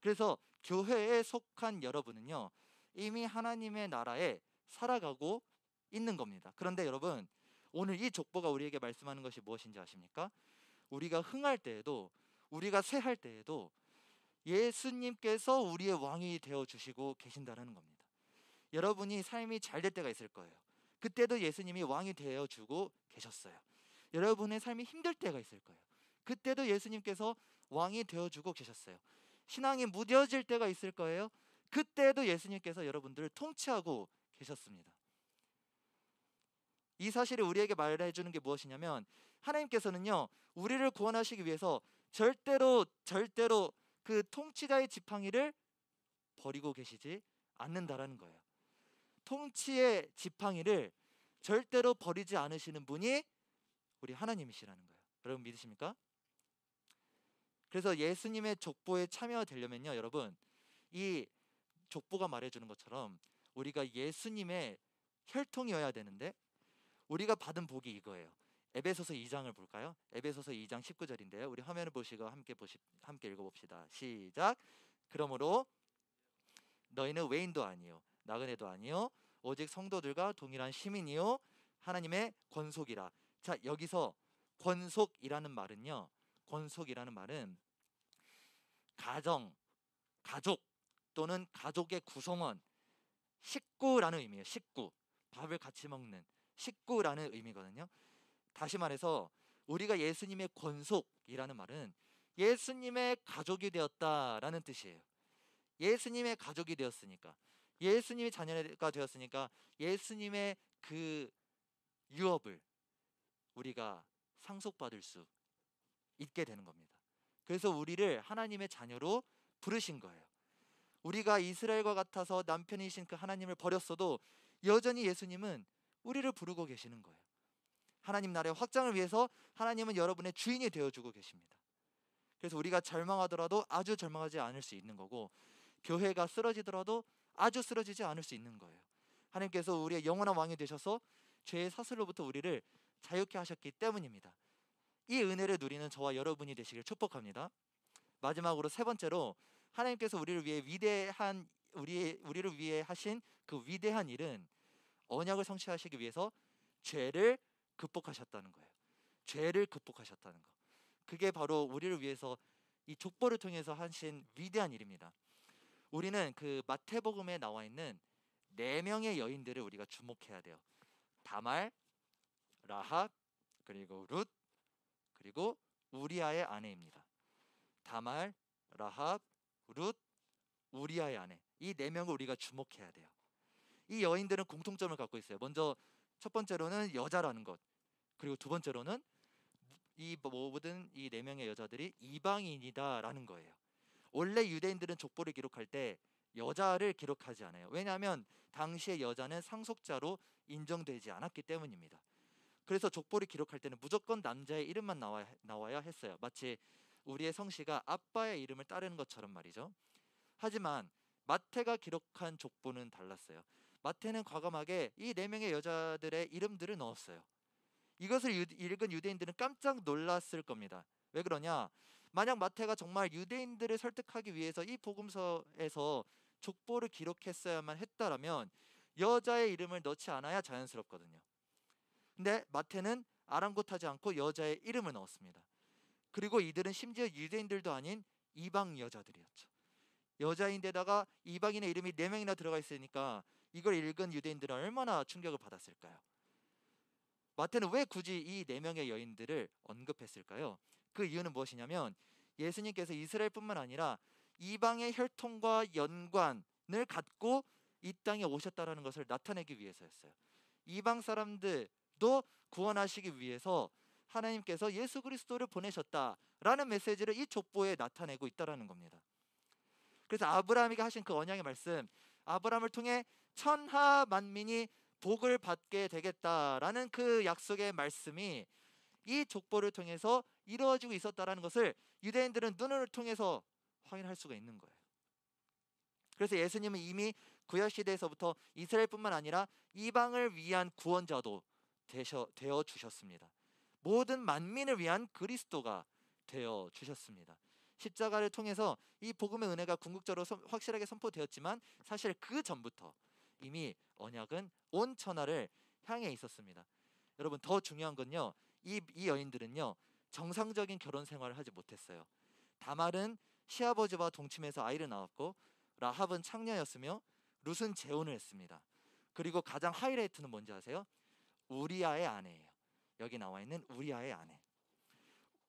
그래서 교회에 속한 여러분은요, 이미 하나님의 나라에 살아가고 있는 겁니다. 그런데 여러분, 오늘 이 족보가 우리에게 말씀하는 것이 무엇인지 아십니까? 우리가 흥할 때에도, 우리가 쇠할 때에도 예수님께서 우리의 왕이 되어 주시고 계신다는 겁니다. 여러분이 삶이 잘 될 때가 있을 거예요. 그때도 예수님이 왕이 되어 주고 계셨어요. 여러분의 삶이 힘들 때가 있을 거예요. 그때도 예수님께서 왕이 되어 주고 계셨어요. 신앙이 무뎌질 때가 있을 거예요. 그때도 예수님께서 여러분들을 통치하고 계셨습니다. 이 사실을 우리에게 말해 주는 게 무엇이냐면, 하나님께서는요, 우리를 구원하시기 위해서 절대로 그 통치자의 지팡이를 버리고 계시지 않는다라는 거예요. 통치의 지팡이를 절대로 버리지 않으시는 분이 우리 하나님이시라는 거예요. 여러분 믿으십니까? 그래서 예수님의 족보에 참여되려면요, 여러분, 이 족보가 말해주는 것처럼 우리가 예수님의 혈통이어야 되는데, 우리가 받은 복이 이거예요. 에베소서 2장을 볼까요? 에베소서 2장 19절인데요. 우리 화면을 보시고 함께 읽어봅시다. 시작. 그러므로 너희는 외인도 아니요 나그네도 아니요 오직 성도들과 동일한 시민이요 하나님의 권속이라. 자, 여기서 권속이라는 말은요, 권속이라는 말은 가족 또는 가족의 구성원, 식구라는 의미예요. 식구, 밥을 같이 먹는 식구라는 의미거든요. 다시 말해서 우리가 예수님의 권속이라는 말은 예수님의 가족이 되었다라는 뜻이에요. 예수님의 가족이 되었으니까, 예수님의 자녀가 되었으니까 예수님의 그 유업을 우리가 상속받을 수 있게 되는 겁니다. 그래서 우리를 하나님의 자녀로 부르신 거예요. 우리가 이스라엘과 같아서 남편이신 그 하나님을 버렸어도 여전히 예수님은 우리를 부르고 계시는 거예요. 하나님 나라의 확장을 위해서 하나님은 여러분의 주인이 되어주고 계십니다. 그래서 우리가 절망하더라도 아주 절망하지 않을 수 있는 거고, 교회가 쓰러지더라도 아주 쓰러지지 않을 수 있는 거예요. 하나님께서 우리의 영원한 왕이 되셔서 죄의 사슬로부터 우리를 자유케 하셨기 때문입니다. 이 은혜를 누리는 저와 여러분이 되시길 축복합니다. 마지막으로 세 번째로, 하나님께서 우리를 위해 하신 그 위대한 일은 언약을 성취하시기 위해서 죄를 극복하셨다는 거예요. 죄를 극복하셨다는 거. 그게 바로 우리를 위해서 이 족보를 통해서 하신 위대한 일입니다. 우리는 그 마태복음에 나와 있는 4명의 여인들을 우리가 주목해야 돼요. 다말, 라합, 그리고 룻, 그리고 우리아의 아내입니다. 다말, 라합, 룻, 우리아의 아내. 이 4명을 우리가 주목해야 돼요. 이 여인들은 공통점을 갖고 있어요. 먼저 첫 번째로는 여자라는 것, 그리고 두 번째로는 이 모든 이 4명의 여자들이 이방인이다라는 거예요. 원래 유대인들은 족보를 기록할 때 여자를 기록하지 않아요. 왜냐하면 당시의 여자는 상속자로 인정되지 않았기 때문입니다. 그래서 족보를 기록할 때는 무조건 남자의 이름만 나와야 했어요. 마치 우리의 성씨가 아빠의 이름을 따르는 것처럼 말이죠. 하지만 마태가 기록한 족보는 달랐어요. 마태는 과감하게 이 4명의 여자들의 이름들을 넣었어요. 이것을 읽은 유대인들은 깜짝 놀랐을 겁니다. 왜 그러냐? 만약 마태가 정말 유대인들을 설득하기 위해서 이 복음서에서 족보를 기록했어야만 했다라면 여자의 이름을 넣지 않아야 자연스럽거든요. 근데 마태는 아랑곳하지 않고 여자의 이름을 넣었습니다. 그리고 이들은 심지어 유대인들도 아닌 이방 여자들이었죠. 여자인데다가 이방인의 이름이 4명이나 들어가 있으니까 이걸 읽은 유대인들은 얼마나 충격을 받았을까요? 마태는 왜 굳이 이 4명의 여인들을 언급했을까요? 그 이유는 무엇이냐면, 예수님께서 이스라엘뿐만 아니라 이방의 혈통과 연관을 갖고 이 땅에 오셨다라는 것을 나타내기 위해서였어요. 이방 사람들도 구원하시기 위해서 하나님께서 예수 그리스도를 보내셨다라는 메시지를 이 족보에 나타내고 있다라는 겁니다. 그래서 아브라함에게 하신 그 언약의 말씀, 아브라함을 통해 천하 만민이 복을 받게 되겠다라는 그 약속의 말씀이 이 족보를 통해서 이루어지고 있었다라는 것을 유대인들은 눈을 통해서 확인할 수가 있는 거예요. 그래서 예수님은 이미 구약 시대에서부터 이스라엘뿐만 아니라 이방을 위한 구원자도 되어 주셨습니다. 모든 만민을 위한 그리스도가 되어 주셨습니다. 십자가를 통해서 이 복음의 은혜가 궁극적으로 확실하게 선포되었지만, 사실 그 전부터 이미 언약은 온 천하를 향해 있었습니다. 여러분, 더 중요한 건요, 이 여인들은요 정상적인 결혼 생활을 하지 못했어요. 다말은 시아버지와 동침해서 아이를 낳았고, 라합은 창녀였으며, 룻은 재혼을 했습니다. 그리고 가장 하이라이트는 뭔지 아세요? 우리아의 아내예요. 여기 나와 있는 우리아의 아내.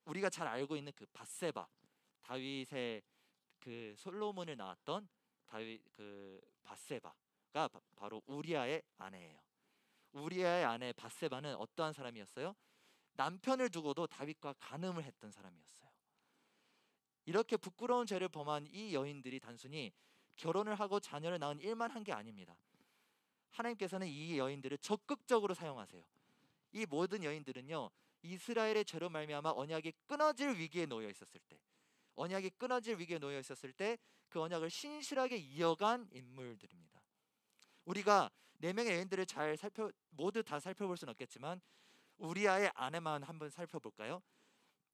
우리가 잘 알고 있는 그 밧세바, 다윗의 그 솔로몬을 낳았던 다윗 그 밧세바가 바로 우리아의 아내예요. 우리아의 아내 밧세바는 어떠한 사람이었어요? 남편을 두고도 다윗과 간음을 했던 사람이었어요. 이렇게 부끄러운 죄를 범한 이 여인들이 단순히 결혼을 하고 자녀를 낳은 일만 한 게 아닙니다. 하나님께서는 이 여인들을 적극적으로 사용하세요. 이 모든 여인들은요 이스라엘의 죄로 말미암아 언약이 끊어질 위기에 놓여 있었을 때, 그 언약을 신실하게 이어간 인물들입니다. 우리가 4명의 여인들을 모두 다 살펴볼 수는 없겠지만 우리아의 아내만 한번 살펴볼까요?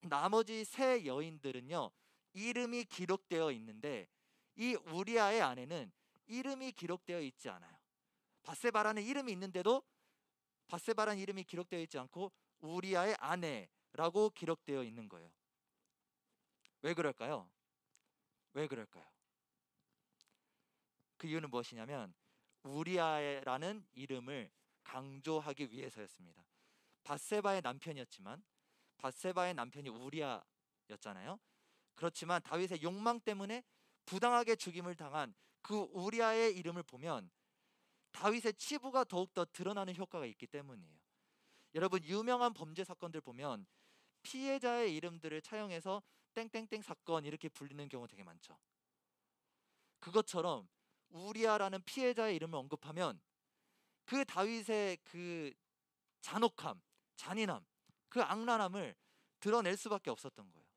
나머지 3 여인들은요 이름이 기록되어 있는데, 이 우리아의 아내는 이름이 기록되어 있지 않아요. 밧세바라는 이름이 있는데도 밧세바라는 이름이 기록되어 있지 않고 우리아의 아내라고 기록되어 있는 거예요. 왜 그럴까요? 그 이유는 무엇이냐면 우리아라는 이름을 강조하기 위해서였습니다. 밧세바의 남편이었지만, 밧세바의 남편이 우리아였잖아요. 그렇지만 다윗의 욕망 때문에 부당하게 죽임을 당한 그 우리아의 이름을 보면 다윗의 치부가 더욱더 드러나는 효과가 있기 때문이에요. 여러분, 유명한 범죄 사건들 보면 피해자의 이름들을 차용해서 땡땡땡 사건 이렇게 불리는 경우 되게 많죠. 그것처럼 우리아라는 피해자의 이름을 언급하면 그 다윗의 그 잔혹함, 잔인함, 그 악랄함을 드러낼 수밖에 없었던 거예요.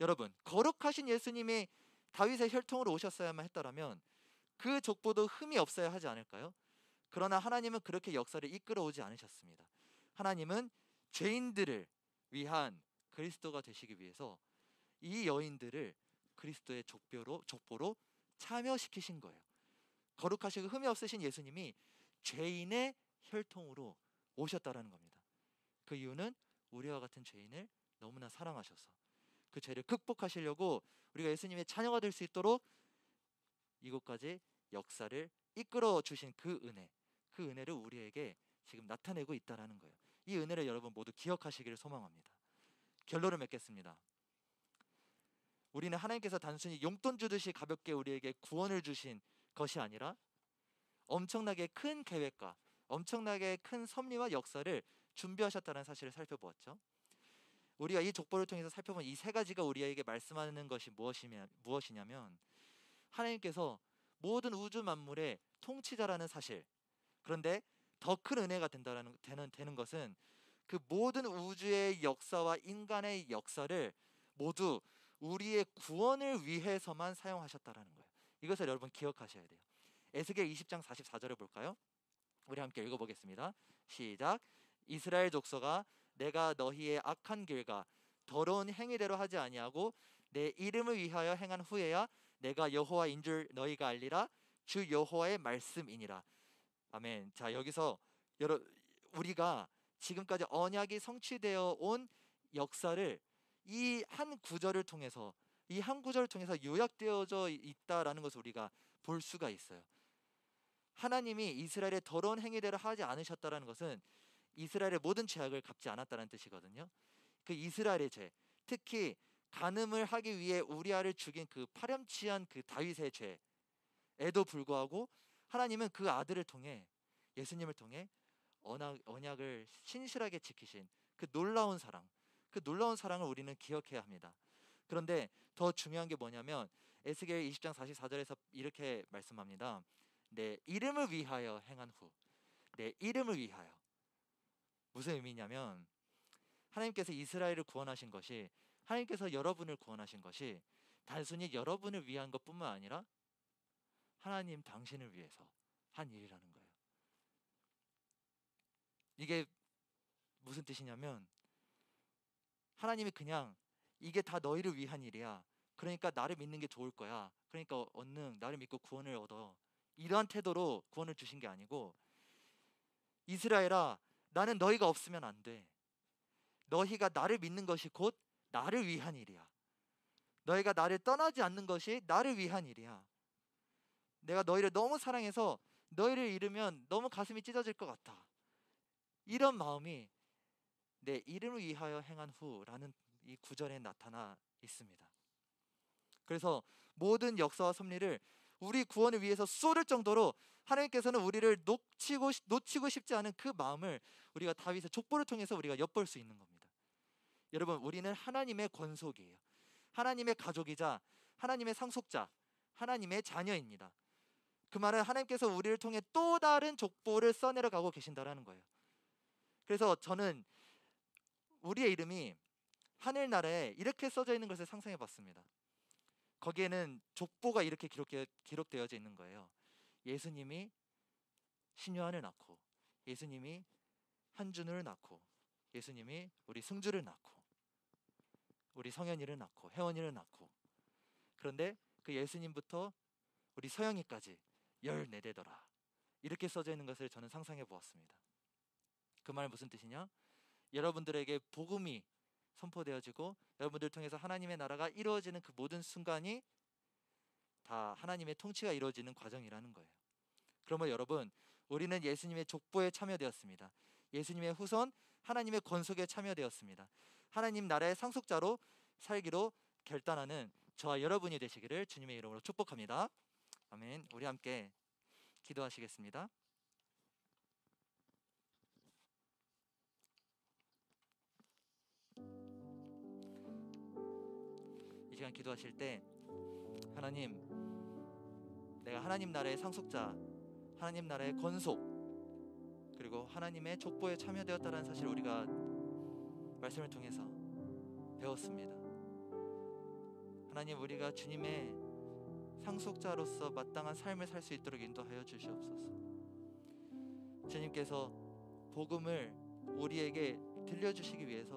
여러분, 거룩하신 예수님이 다윗의 혈통으로 오셨어야만 했더라면 그 족보도 흠이 없어야 하지 않을까요? 그러나 하나님은 그렇게 역사를 이끌어오지 않으셨습니다. 하나님은 죄인들을 위한 그리스도가 되시기 위해서 이 여인들을 그리스도의 족보로 참여시키신 거예요. 거룩하시고 흠이 없으신 예수님이 죄인의 혈통으로 오셨다라는 겁니다. 그 이유는 우리와 같은 죄인을 너무나 사랑하셔서 그 죄를 극복하시려고 우리가 예수님의 자녀가 될 수 있도록 이곳까지 역사를 이끌어 주신 그 은혜를 우리에게 지금 나타내고 있다라는 거예요. 이 은혜를 여러분 모두 기억하시기를 소망합니다. 결론을 맺겠습니다. 우리는 하나님께서 단순히 용돈 주듯이 가볍게 우리에게 구원을 주신 것이 아니라 엄청나게 큰 계획과 엄청나게 큰 섭리와 역사를 준비하셨다는 사실을 살펴보았죠. 우리가 이 족보를 통해서 살펴본 이 세 가지가 우리에게 말씀하는 것이 무엇이냐면 하나님께서 모든 우주 만물의 통치자라는 사실, 그런데 더 큰 은혜가 되는 것은 그 모든 우주의 역사와 인간의 역사를 모두 우리의 구원을 위해서만 사용하셨다라는 거예요. 이것을 여러분 기억하셔야 돼요. 에스겔 20장 44절을 볼까요? 우리 함께 읽어보겠습니다. 시작. 이스라엘 족속아, 내가 너희의 악한 길과 더러운 행위대로 하지 아니하고 내 이름을 위하여 행한 후에야 내가 여호와인 줄 너희가 알리라. 주 여호와의 말씀이니라. 아멘. 자, 여기서 우리가 지금까지 언약이 성취되어 온 역사를 이 한 구절을 통해서 요약되어져 있다라는 것을 우리가 볼 수가 있어요. 하나님이 이스라엘의 더러운 행위대로 하지 않으셨다라는 것은 이스라엘의 모든 죄악을 갚지 않았다는 뜻이거든요. 그 이스라엘의 죄, 특히 간음을 하기 위해 우리아를 죽인 그 파렴치한 그 다윗의 죄에도 불구하고 하나님은 그 아들을 통해, 예수님을 통해 언약을 신실하게 지키신 그 놀라운 사랑을 우리는 기억해야 합니다. 그런데 더 중요한 게 뭐냐면 에스겔 20장 44절에서 이렇게 말씀합니다. 내 이름을 위하여 행한 후, 내 이름을 위하여. 무슨 의미냐면 하나님께서 이스라엘을 구원하신 것이, 하나님께서 여러분을 구원하신 것이 단순히 여러분을 위한 것뿐만 아니라 하나님 당신을 위해서 한 일이라는 거예요. 이게 무슨 뜻이냐면 하나님이 그냥 이게 다 너희를 위한 일이야, 그러니까 나를 믿는 게 좋을 거야, 그러니까 얼른 나를 믿고 구원을 얻어, 이러한 태도로 구원을 주신 게 아니고, 이스라엘아, 나는 너희가 없으면 안 돼. 너희가 나를 믿는 것이 곧 나를 위한 일이야. 너희가 나를 떠나지 않는 것이 나를 위한 일이야. 내가 너희를 너무 사랑해서 너희를 잃으면 너무 가슴이 찢어질 것 같아. 이런 마음이 내 이름을 위하여 행한 후라는 이 구절에 나타나 있습니다. 그래서 모든 역사와 섭리를 우리 구원을 위해서 쏟을 정도로 하나님께서는 우리를 놓치고 싶지 않은 그 마음을 우리가 다윗의 족보를 통해서 우리가 엿볼 수 있는 겁니다. 여러분, 우리는 하나님의 권속이에요. 하나님의 가족이자 하나님의 상속자, 하나님의 자녀입니다. 그 말은 하나님께서 우리를 통해 또 다른 족보를 써내려가고 계신다라는 거예요. 그래서 저는 우리의 이름이 하늘나라에 이렇게 써져 있는 것을 상상해 봤습니다. 거기에는 족보가 이렇게 기록되어져 있는 거예요. 예수님이 신요한을 낳고, 예수님이 한준우를 낳고, 예수님이 우리 승주를 낳고, 우리 성현이를 낳고, 혜원이를 낳고, 그런데 그 예수님부터 우리 서영이까지 14대더라, 이렇게 써져 있는 것을 저는 상상해 보았습니다. 그 말은 무슨 뜻이냐? 여러분들에게 복음이 선포되어지고 여러분들 통해서 하나님의 나라가 이루어지는 그 모든 순간이 다 하나님의 통치가 이루어지는 과정이라는 거예요. 그러면 여러분, 우리는 예수님의 족보에 참여되었습니다. 예수님의 후손, 하나님의 권속에 참여되었습니다. 하나님 나라의 상속자로 살기로 결단하는 저와 여러분이 되시기를 주님의 이름으로 축복합니다. 아멘. 우리 함께 기도하시겠습니다. 이 시간 기도하실 때 하나님, 내가 하나님 나라의 상속자, 하나님 나라의 권속, 그리고 하나님의 족보에 참여되었다는 사실을 우리가 말씀을 통해서 배웠습니다. 하나님, 우리가 주님의 상속자로서 마땅한 삶을 살 수 있도록 인도하여 주시옵소서. 주님께서 복음을 우리에게 들려주시기 위해서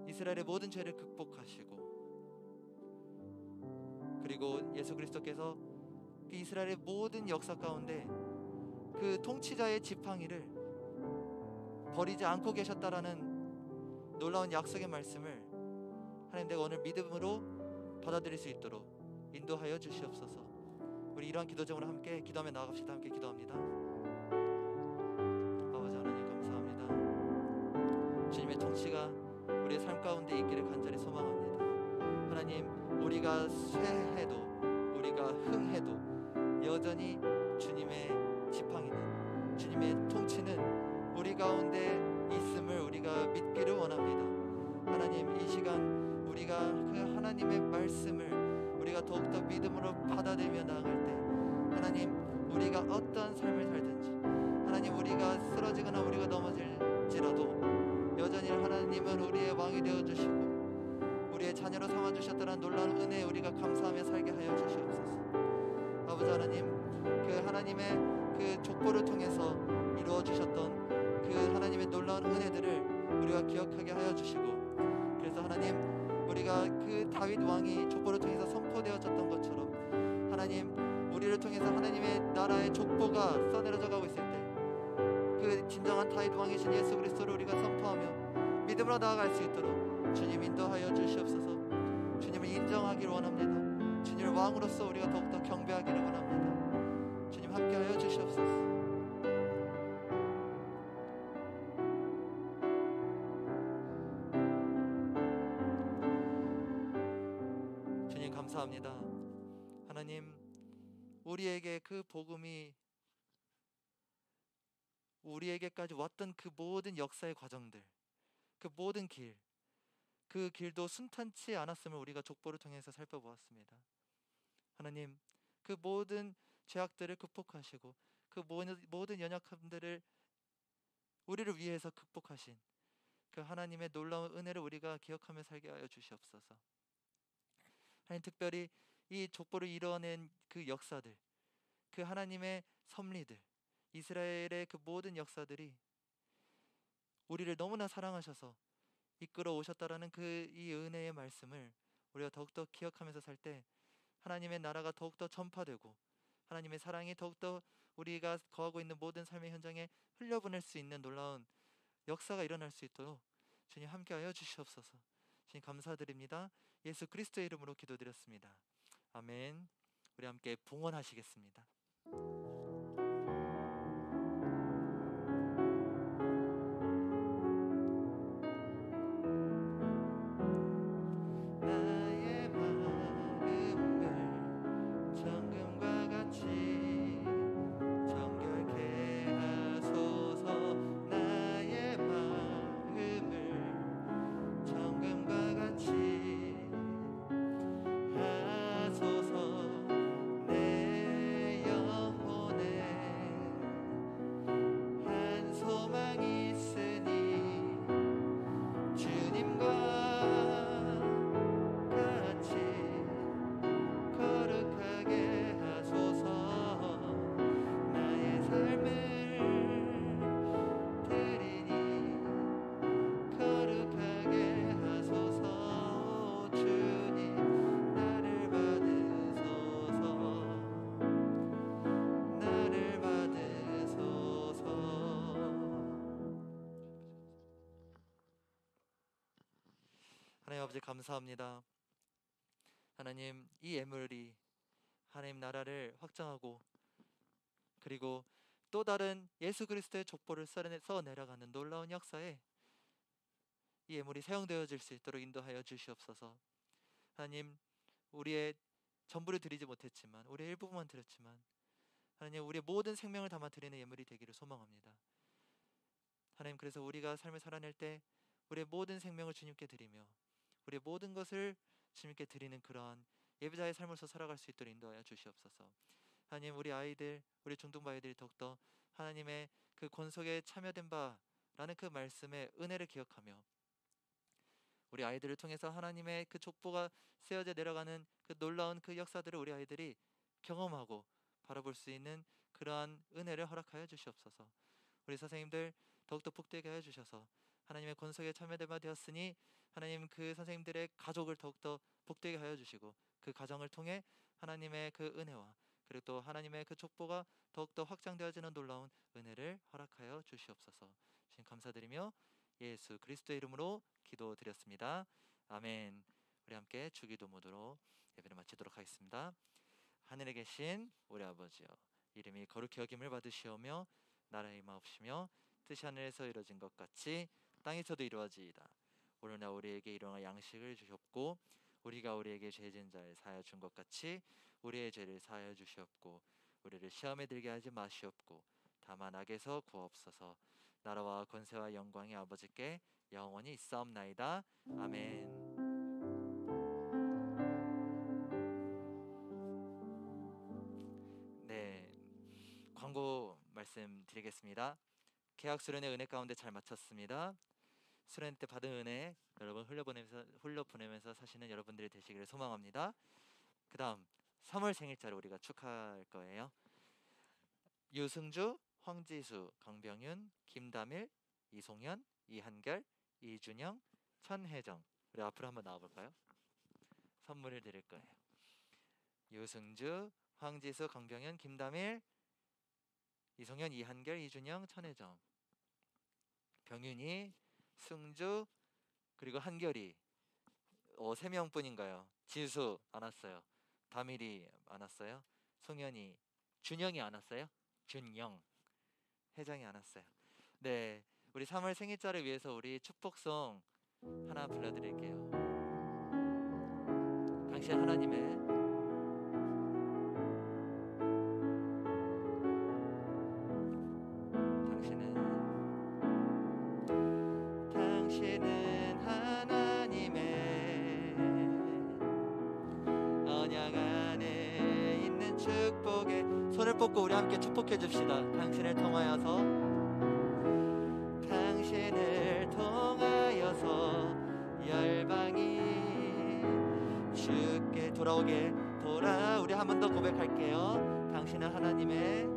이스라엘의 모든 죄를 극복하시고, 그리고 예수 그리스도께서 그 이스라엘의 모든 역사 가운데 그 통치자의 지팡이를 버리지 않고 계셨다라는 놀라운 약속의 말씀을 하나님, 내가 오늘 믿음으로 받아들일 수 있도록 인도하여 주시옵소서. 우리 이러한 기도 제목으로 함께 기도하며 나아갑시다. 함께 기도합니다. 아버지 하나님, 감사합니다. 주님의 통치가 우리의 삶 가운데 있기를 간절히 소망합니다. 하나님, 우리가 쇠해도 우리가 흥해도 여전히 주님의 지팡이는, 주님의 통치는 우리 가운데 있음을 우리가 믿기를 원합니다. 하나님, 이 시간 우리가 그 하나님의 말씀을 우리가 더욱더 믿음으로 받아들이며 나아갈 때, 하나님, 우리가 어떠한 삶을 살든지, 하나님, 우리가 쓰러지거나 우리가 넘어질지라도 여전히 하나님은 우리의 왕이 되어주시고 우리의 자녀로 삼아주셨다는 놀라운 은혜에 우리가 감사하며 살게 하여 주시옵소서. 아버지 하나님, 그 하나님의 그 족보를 통해서 이루어주셨던 그 하나님의 놀라운 은혜들을 우리가 기억하게 하여 주시고, 그래서 하나님, 우리가 그 다윗 왕이 족보를 통해서 선포되어졌던 것처럼 하나님, 우리를 통해서 하나님의 나라의 족보가 써내려져 가고 있을 때 그 진정한 다윗 왕이신 예수 그리스도를 우리가 선포하며 믿음으로 나아갈 수 있도록 주님 인도하여 주시옵소서. 주님을 인정하기를 원합니다. 주님을 왕으로서 우리가 더욱더 경배하기를 원합니다. 주님 함께하여 주시옵소서. 주님 감사합니다. 하나님, 우리에게 그 복음이 우리에게까지 왔던 그 모든 역사의 과정들, 그 모든 길, 그 길도 순탄치 않았음을 우리가 족보를 통해서 살펴보았습니다. 하나님, 그 모든 죄악들을 극복하시고 그 모든 연약함들을 우리를 위해서 극복하신 그 하나님의 놀라운 은혜를 우리가 기억하며 살게 하여 주시옵소서. 하나님, 특별히 이 족보를 이뤄낸 그 역사들, 그 하나님의 섭리들, 이스라엘의 그 모든 역사들이 우리를 너무나 사랑하셔서 이끌어 오셨다라는 그 이 은혜의 말씀을 우리가 더욱더 기억하면서 살 때 하나님의 나라가 더욱더 전파되고 하나님의 사랑이 더욱더 우리가 거하고 있는 모든 삶의 현장에 흘려보낼 수 있는 놀라운 역사가 일어날 수 있도록 주님 함께하여 주시옵소서. 주님 감사드립니다. 예수 그리스도의 이름으로 기도드렸습니다. 아멘. 우리 함께 봉헌하시겠습니다. 나의 마음을 정금과 같이 정결케 하소서. 나의 마음을 정금과 같이 하소서. 내 영혼에 한 소망이 있으니 주님과 같이 거룩하게 하소서. 나의 삶을 드리니 거룩하게 하소서. 주님 나를 받으소서. 나를 받으소서. 하나님 아버지 감사합니다. 하나님, 이 예물이 하나님 나라를 확장하고 그리고 또 다른 예수 그리스도의 족보를 써 내려가는 놀라운 역사에 이 예물이 사용되어질 수 있도록 인도하여 주시옵소서. 하나님, 우리의 전부를 드리지 못했지만 우리의 일부분만 드렸지만 하나님, 우리의 모든 생명을 담아 드리는 예물이 되기를 소망합니다. 하나님, 그래서 우리가 삶을 살아낼 때 우리의 모든 생명을 주님께 드리며 우리의 모든 것을 주님께 드리는 그러한 예배자의 삶으로서 살아갈 수 있도록 인도하여 주시옵소서. 하나님, 우리 아이들, 우리 중등부 아이들이 더욱더 하나님의 그 권속에 참여된 바라는 그 말씀의 은혜를 기억하며 우리 아이들을 통해서 하나님의 그 족보가 쓰여져 내려가는 그 놀라운 그 역사들을 우리 아이들이 경험하고 바라볼 수 있는 그러한 은혜를 허락하여 주시옵소서. 우리 선생님들 더욱더 복되게 하여 주셔서 하나님의 권속에 참여될 바 되었으니 하나님 그 선생님들의 가족을 더욱더 복되게 하여 주시고 그 가정을 통해 하나님의 그 은혜와 그리고 또 하나님의 그 족보가 더욱더 확장되어지는 놀라운 은혜를 허락하여 주시옵소서. 주님 감사드리며 예수 그리스도의 이름으로 기도드렸습니다. 아멘. 우리 함께 주기도 모드로 예배를 마치도록 하겠습니다. 하늘에 계신 우리 아버지여, 이름이 거룩히 여김을 받으시오며 나라의 임하옵시며 뜻이 하늘에서 이루어진 것 같이 땅에서도 이루어지이다. 오늘날 우리에게 일용할 양식을 주셨고 우리가 우리에게 죄진 자를 사하여 준 것 같이 우리의 죄를 사하여 주시옵고 우리를 시험에 들게 하지 마시옵고 다만 악에서 구하옵소서. 나라와 권세와 영광이 아버지께 영원히 있사옵나이다. 아멘. 네, 광고 말씀드리겠습니다. 개학 수련회 은혜 가운데 잘 마쳤습니다. 수련회 때 받은 은혜 여러분 흘려보내면서 사시는 여러분들이 되시기를 소망합니다. 그 다음 3월 생일자를 우리가 축하할 거예요. 유승주, 황지수, 강병윤, 김다밀, 이송현, 이한결, 이준영, 천혜정. 우리 앞으로 한번 나와볼까요? 선물을 드릴 거예요. 유승주, 황지수, 강병윤, 김다밀, 이송현, 이한결, 이준영, 천혜정. 병윤이, 승주, 그리고 한결이 3명뿐인가요? 지수 안 왔어요. 다밀이 안 왔어요. 송현이, 준영이 안 왔어요. 준영, 혜정이 안 왔어요. 네, 우리 3월 생일자를 위해서 우리 축복송 하나 불러드릴게요. 당신 하나님의 당신은 하나님의 언약 안에 있는 축복에 손을 뻗고 우리 함께 축복해 줍시다. 당신을 통하여서 열방이 주께 돌아오게 우리 한 번 더 고백할게요. 당신은 하나님의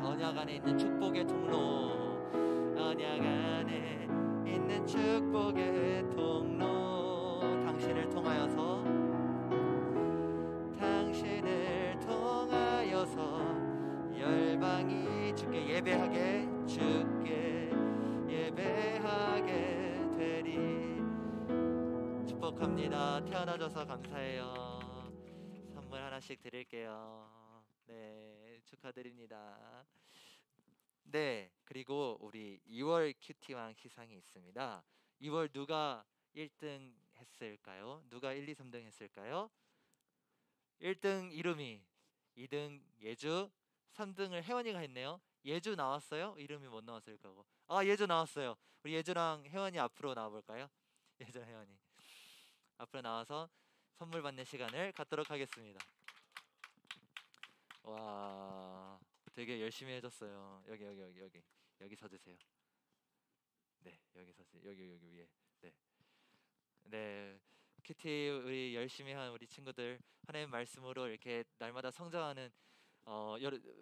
언약 안에 있는 축복의 통로, 언약 안에 있는 축복의 통로. 당신을 통하여서 열방이 주께 예배하게 되리. 축복합니다. 태어나줘서 감사해요. 선물 하나씩 드릴게요. 네, 축하드립니다. 네, 그리고 우리 2월 큐티왕 시상이 있습니다. 2월 누가 1등 했을까요? 누가 1, 2, 3등 했을까요? 1등 이름이, 2등 예주, 3등을 혜원이가 했네요. 예주 나왔어요? 이름이 못 나왔을까고. 아, 예주 나왔어요. 우리 예주랑 혜원이 앞으로 나와볼까요? 예주랑 혜원이 앞으로 나와서 선물 받는 시간을 갖도록 하겠습니다. 와, 되게 열심히 해줬어요. 여기 서주세요. 네, 여기 서주세요. 여기 위에. 네, 큐티 우리 열심히 한 우리 친구들 하나님 말씀으로 이렇게 날마다 성장하는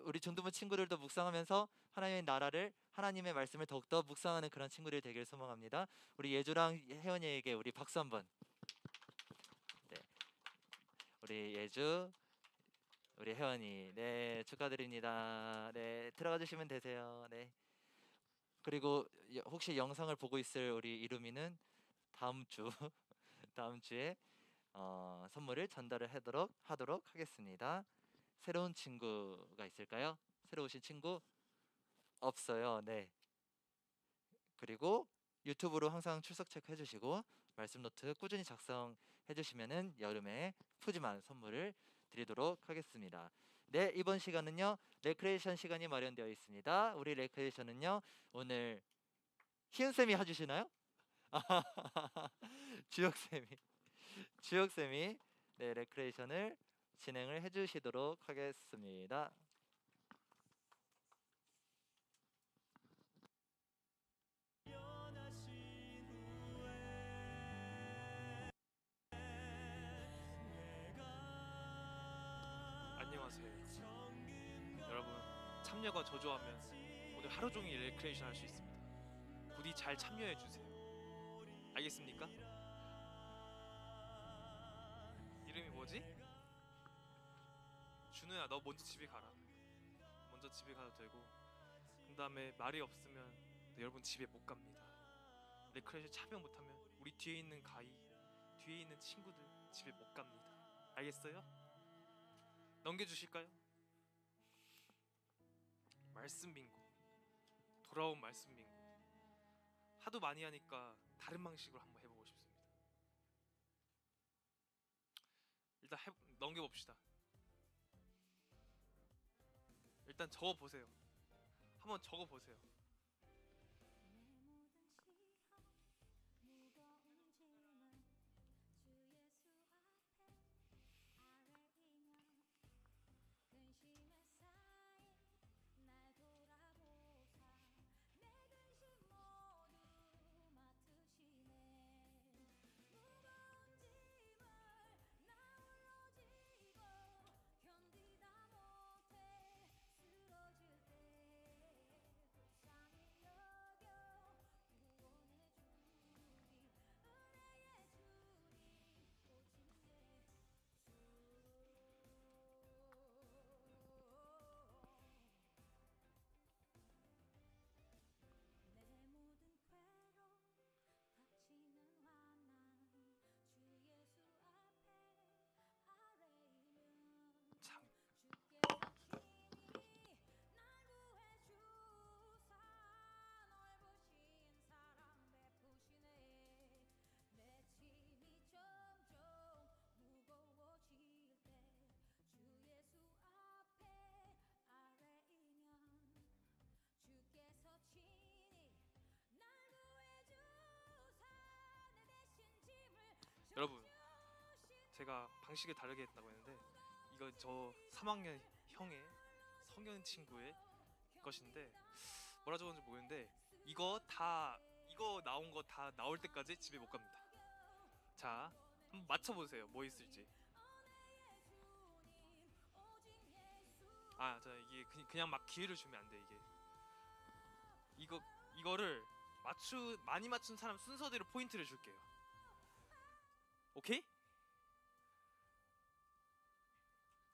우리 중두부 친구들도 묵상하면서 하나님의 나라를, 하나님의 말씀을 더욱더 묵상하는 그런 친구들이 되길 소망합니다. 우리 예주랑 혜원이에게 우리 박수 한번. 네, 우리 예주, 우리 혜원이, 네, 축하드립니다. 네, 들어가 주시면 되세요. 네. 그리고 혹시 영상을 보고 있을 우리 이루미는 다음 주에 선물을 전달을 하도록 하겠습니다. 새로운 친구가 있을까요? 새로 오신 친구 없어요. 네. 그리고 유튜브로 항상 출석 체크해 주시고 말씀 노트 꾸준히 작성해 주시면은 여름에 푸짐한 선물을 드리도록 하겠습니다. 네, 이번 시간은요 레크레이션 시간이 마련되어 있습니다. 우리 레크레이션은요 오늘 희은쌤이 해주시나요? 주혁쌤이 네, 레크레이션을 진행을 해주시도록 하겠습니다. 안녕하세요. 여러분, 참여가 저조하면 오늘 하루 종일 레크레이션 할 수 있습니다. 부디 잘 참여해 주세요. 알겠습니까? 이름이 뭐지? 준우야, 너 먼저 집에 가라. 먼저 집에 가도 되고, 그 다음에 말이 없으면 여러분 집에 못 갑니다. 레크레이션 참여 못하면 우리 뒤에 있는 가이, 뒤에 있는 친구들 집에 못 갑니다. 알겠어요? 넘겨주실까요? 말씀 빙고, 돌아온 말씀 빙고. 하도 많이 하니까 다른 방식으로 한번 해보고 싶습니다. 일단 넘겨봅시다. 일단 적어보세요. 한번 적어보세요. 참. 여러분, 제가 방식을 다르게 했다고 했는데 이거 저 3학년 형의 성현 친구의 것인데 뭐라 적었는지 모르겠는데 이거 나온 거 다 나올 때까지 집에 못 갑니다. 자, 한번 맞춰보세요. 뭐 있을지. 자, 이게 그냥 막 기회를 주면 안 돼. 이거를 많이 맞춘 사람 순서대로 포인트를 줄게요. 오케이?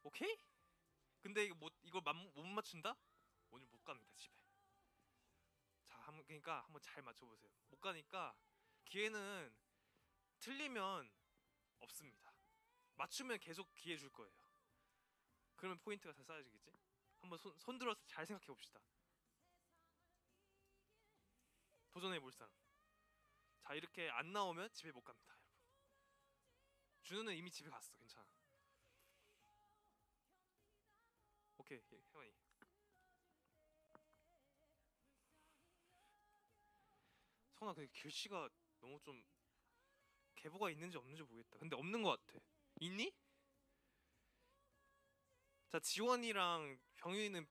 오케이? 근데 이걸 못 맞춘다? 오늘 못 갑니다, 집에. 자, 그러니까 한번 잘 맞춰보세요. 못 가니까 기회는 틀리면 없습니다. 맞추면 계속 기회 줄 거예요. 그러면 포인트가 다 쌓여지겠지? 한번 손 들어서 잘 생각해 봅시다. 도전해 볼 사람. 자, 이렇게 안 나오면 집에 못 갑니다, 여러분. 준우는 이미 집에 갔어. 괜찮아. 오케이, 혜원이. 성아, 그 글씨가 너무 좀 계보가 있는지 없는지 모르겠다. 근데 없는 것 같아. 있니? 자, 지원이랑 병윤이는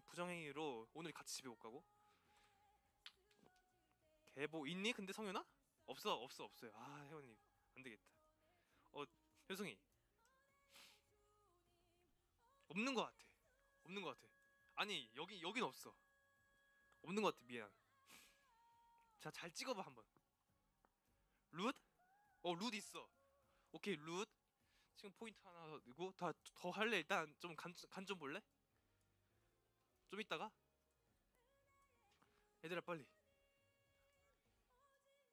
부정행위로 오늘 같이 집에 못 가고. 계보 있니? 근데 성윤아? 없어요. 혜원이 안 되겠다. 효승이 없는 것 같아. 아니, 여긴 없어. 없는 것 같아. 미안. 자, 잘 찍어봐 한번. 룻? 룻 있어. 오케이, 룻. 지금 포인트 하나 넣고 더 할래? 일단 좀 간 좀 볼래? 좀 이따가. 얘들아 빨리.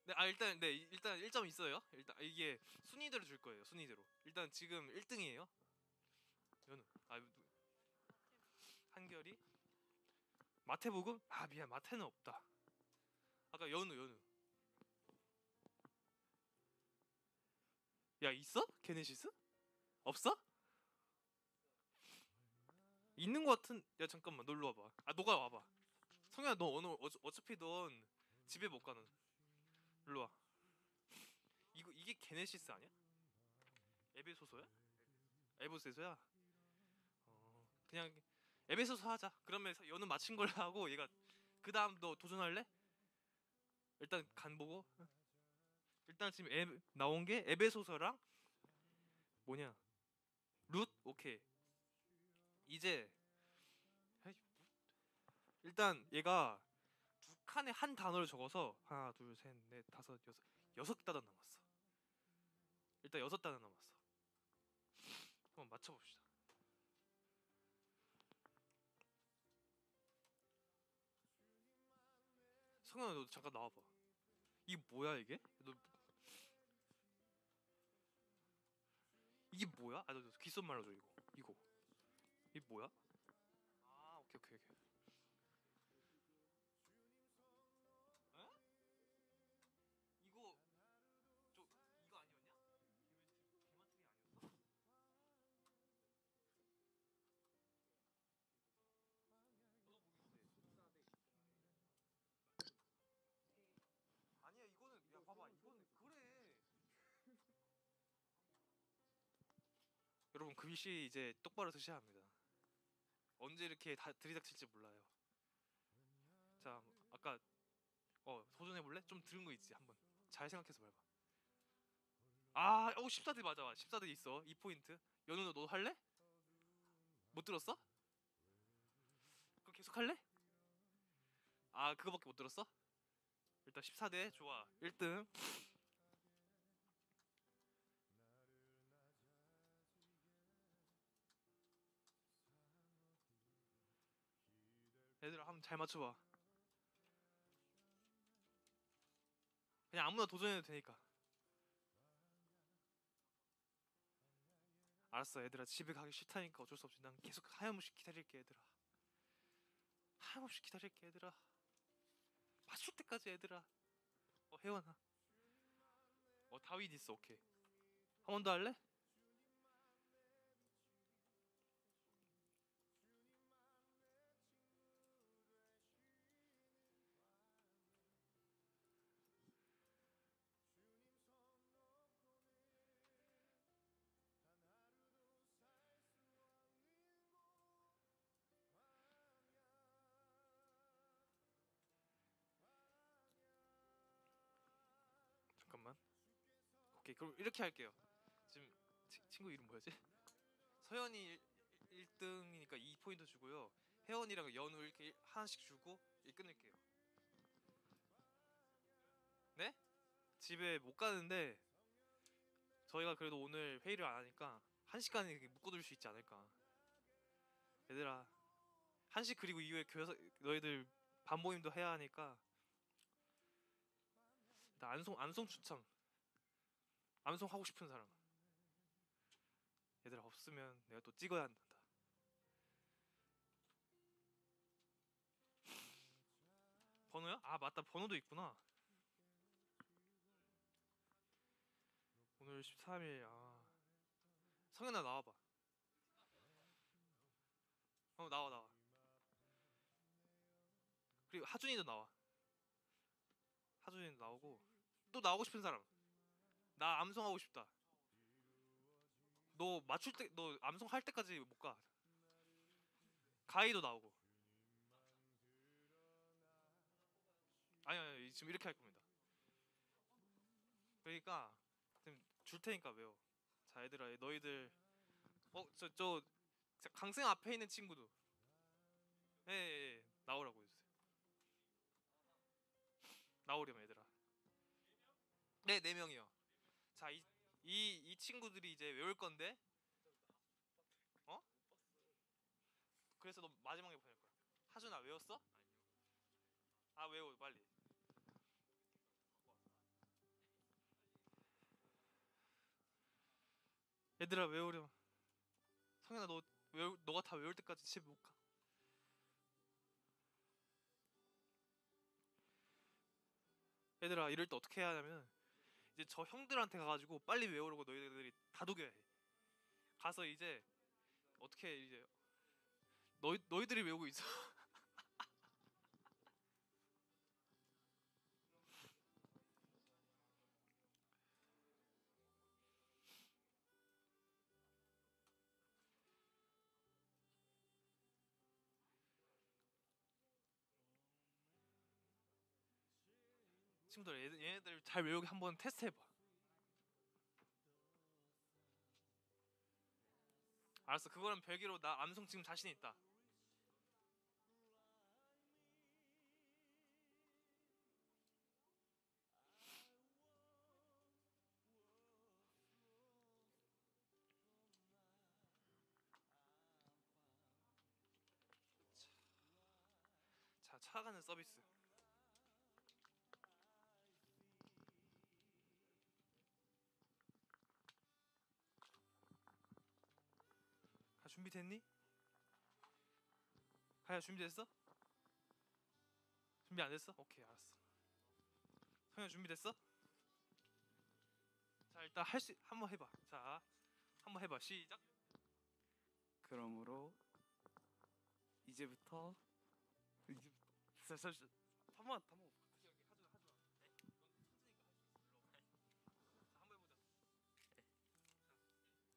네, 일단 1점 있어요. 일단 이게 순위대로 줄 거예요. 순위대로. 일단 지금 1등이에요. 연우. 한결이. 마태복음? 미안, 마태는 없다. 아까 연우. 야, 있어? 게네시스? 없어? 있는 거 같은. 야, 잠깐만, 놀러 와봐. 너가 와봐. 성현아, 너 오늘 어차피 넌 집에 못 가는. 일로 와. 이게 게네시스 아니야? 에베소서야? 에베소서야? 그냥 에베소서 하자. 그러면 연은 맞힌 걸로 하고 얘가 그 다음 너 도전할래? 일단 간 보고. 일단 지금 나온 게 에베소서랑 뭐냐? 룻? 오케이. 이제 에이, 일단 얘가 두 칸에 한 단어를 적어서 하나, 둘, 셋, 넷, 다섯, 여섯 단어 남았어. 일단 여섯 단어 남았어. 한번 맞춰봅시다. 성현아 너 잠깐 나와봐. 이게 뭐야 이게? 너 이게 뭐야? 너 귓속말로 줘 이거. 이게 뭐야? 아 오케이. 에? 이거 이거 아니었냐? 개마트리 아니었어? 너도 모르겠지. 아니야 이거는 야 봐봐 이거는 그래. 여러분 글씨 이제 똑바로 쓰셔야 합니다. 언제 이렇게 다 들이닥칠지 몰라요. 자 아까 도전해 볼래? 좀 들은 거 있지 한번 잘 생각해서 말봐. 14대 맞아. 14대 있어. 2포인트. 연우 너도 할래? 못 들었어? 그럼 계속 할래? 그거밖에 못 들었어? 일단 14대 좋아. 1등. 얘들아 한번 잘 맞춰봐. 그냥 아무나 도전해도 되니까. 알았어 얘들아 집에 가기 싫다니까 어쩔 수 없지. 난 계속 하염없이 기다릴게 얘들아. 하염없이 기다릴게 얘들아. 맞출 때까지 얘들아. 혜원아. 다윗 있어. 오케이. 한 번 더 할래? 잠깐만. 오케이 그럼 이렇게 할게요. 지금 친구 이름 뭐였지? 서현이 1등이니까 2포인트 주고요. 혜원이랑 연우 이렇게 하나씩 주고 끊을게요. 네? 집에 못 가는데 저희가 그래도 오늘 회의를 안 하니까 1시간은 묶어둘 수 있지 않을까. 얘들아 1시 그리고 이후에 너희들 반 모임도 해야 하니까 일단 안송 추첨. 암송 하고 싶은 사람. 얘들아 없으면 내가 또 찍어야 한다. 번호야? 맞다 번호도 있구나. 오늘 13일. 성현아 나와봐. 나와. 그리고 하준이도 나와. 하준이도 나오고. 또 나오고 싶은 사람. 나 암송하고 싶다. 너 암송할 때까지 못 가. 가희도 나오고. 아니 지금 이렇게 할 겁니다. 그러니까 지금 줄 테니까 외워. 자 얘들아 너희들 저 강생 앞에 있는 친구도 예, 나오라고 해주세요. 나오렴 얘들아. 네 4명이요. 자 이 친구들이 이제 외울 건데 그래서 너 마지막에 보낼 거야. 하준아 외웠어? 외워 빨리. 얘들아 외우렴. 성현아 너가 다 외울 때까지 집에 못 가. 얘들아 이럴 때 어떻게 해야 하냐면 이제 저 형들한테 가가지고 빨리 외우라고 너희들이 다독여야 해. 가서 이제 어떻게 이제 너희들이 외우고 있어. 친구들 얘네들 잘 외우게 한번 테스트 해봐. 알았어. 그거는 별개로 나 암송 지금 자신 있다. 자, 찾아가는 서비스. 가 준비됐니? 가야 준비됐어? 준비 안 됐어? 오케이, 알았어. 성현 준비됐어? 자, 일단 한번 해봐. 자, 한번 해봐. 시작. 그러므로 이제부터 자, 한번 하지 마. 한번 해보자.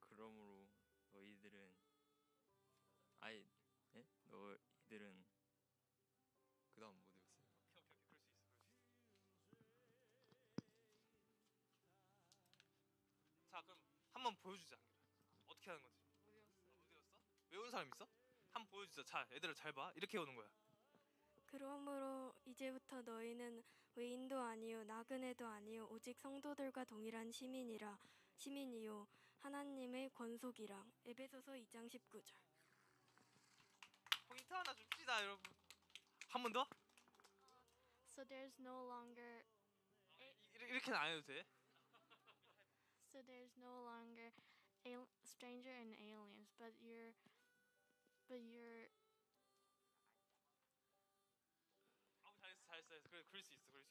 그러므로 너희들은 아예 예? 너희들은 그다음 뭐 되었어요? 오케이, 그럴 수 있어. 자, 그럼 한번 보여주자. 어떻게 하는 건지. 못 외웠어? 외운 사람 있어? 한번 보여주자. 자, 얘들아 잘 봐. 이렇게 오는 거야. 그러므로 이제부터 너희는 외인도 아니요 나그네도 아니요 오직 성도들과 동일한 시민이요 하나님의 권속이라. 에베소서 2장 19절. 포인트 하나 줍시다, 여러분. 한 번 더? So there's no longer 이렇게는 안 해도 돼. so there's no longer stranger and aliens, but you're 잘했어. 그럴 수 있어.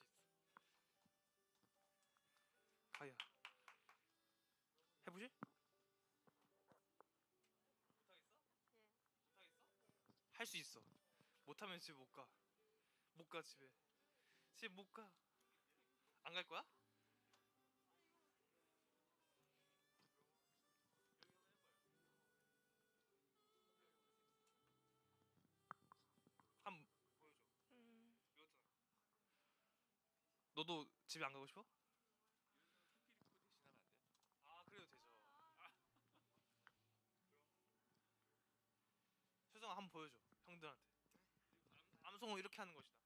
가야. 해보실? 못하겠어? 예. 못하겠어? 할 수 있어. 못하면 집에 못 가. 못 가 집에. 집에 못 가. 안 갈 거야? 한번 보여줘. 외웠잖아. 너도 집에 안 가고 싶어? 아, 그래도 되죠. 효정아 한번 보여줘. 형들한테. 암송을 이렇게 하는 것이다.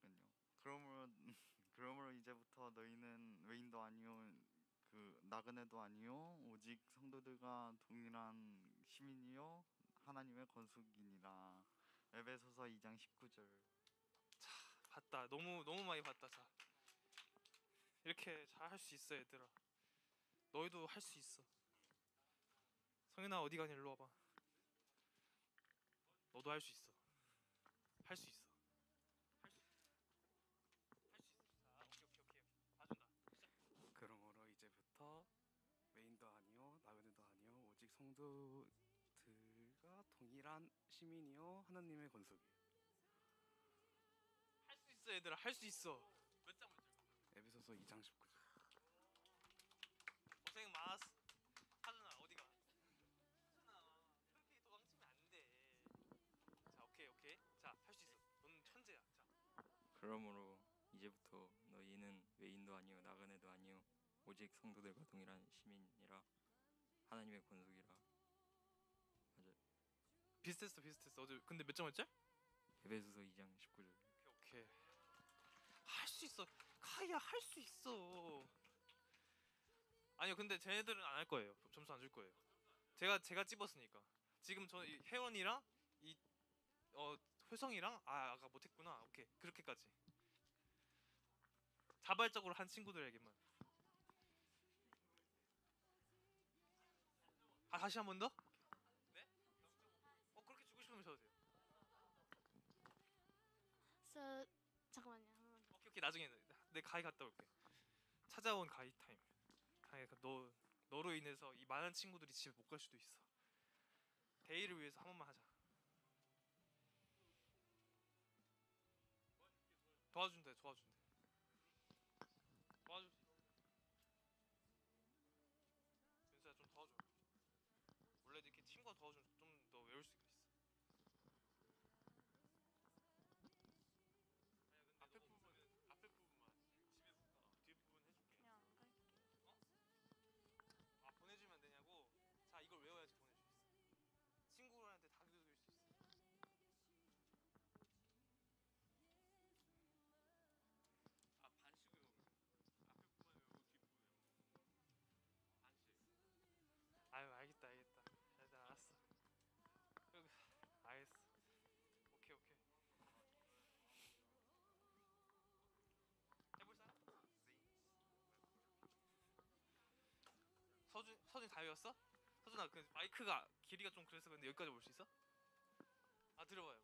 잠깐요. 그러므로 이제부터 너희는 외인도 아니요 그 나그네도 아니요 오직 성도들과 동일한 시민이요 하나님의 권속이니라. 에베소서 2장 19절. 봤다. 너무 많이 봤다. 자, 이렇게 잘 할 수 있어, 얘들아. 너희도 할 수 있어. 성현아 어디 가니? 일로 와봐. 너도 할 수 있어. 할 수 있어. 자, 오케이. 봐준다. 시작. 그러므로 이제부터 외인도 아니요 나그네도 아니요 오직 성도들과 동일한 시민이요 하나님의 권속이에요. 할 수 있어, 얘들아. 할 수 있어. 몇 장? 에베소서 2장 19절. 고생 많았어. 하준아 어디가? 하준아 그렇게 도망치면 안 돼. 자, 오케이. 자, 할 수 있어. 너는 천재야. 자, 그러므로 이제부터 너희는 외인도 아니요 나그네도 아니요 오직 성도들과 동일한 시민이라 하나님의 권속이라. 맞아요. 비슷했어. 어제 근데 몇 점이었지? 에베소서 2장 19절. 오케이. 할 수 있어. 카이야 할 수 있어. 아니요, 근데 쟤네들은 안 할 거예요. 점수 안 줄 거예요. 제가 찝었으니까. 지금 저 혜원이랑 효성이랑 아까 못했구나. 오케이, 그렇게까지. 자발적으로 한 친구들에게만. 다시 한 번 더? 네? 그렇게 주고 싶으면 줘도 돼요. so 잠깐만요. 한 번 더. 오케이. 나중에 내 가이 갔다 올게. 찾아온 가이 타임. 가이가 너로 인해서 이 많은 친구들이 집에 못 갈 수도 있어. 데이를 위해서 한 번만 하자. 도와준대. 도와줄 수 있어. 윤수야 좀 도와줘. 원래 이렇게 친구가 도와주면 좀 더 외울 수가 있어. 앞에 부분만 집에 뒤에 부분 해줄게. 그냥 안 갈게. 보내주면 되냐고? 자, 이걸 외워야지. 서준 다 외웠어? 서준아 그 마이크가 길이가 좀 그래서 근데 여기까지 올 수 있어? 아 들어봐요.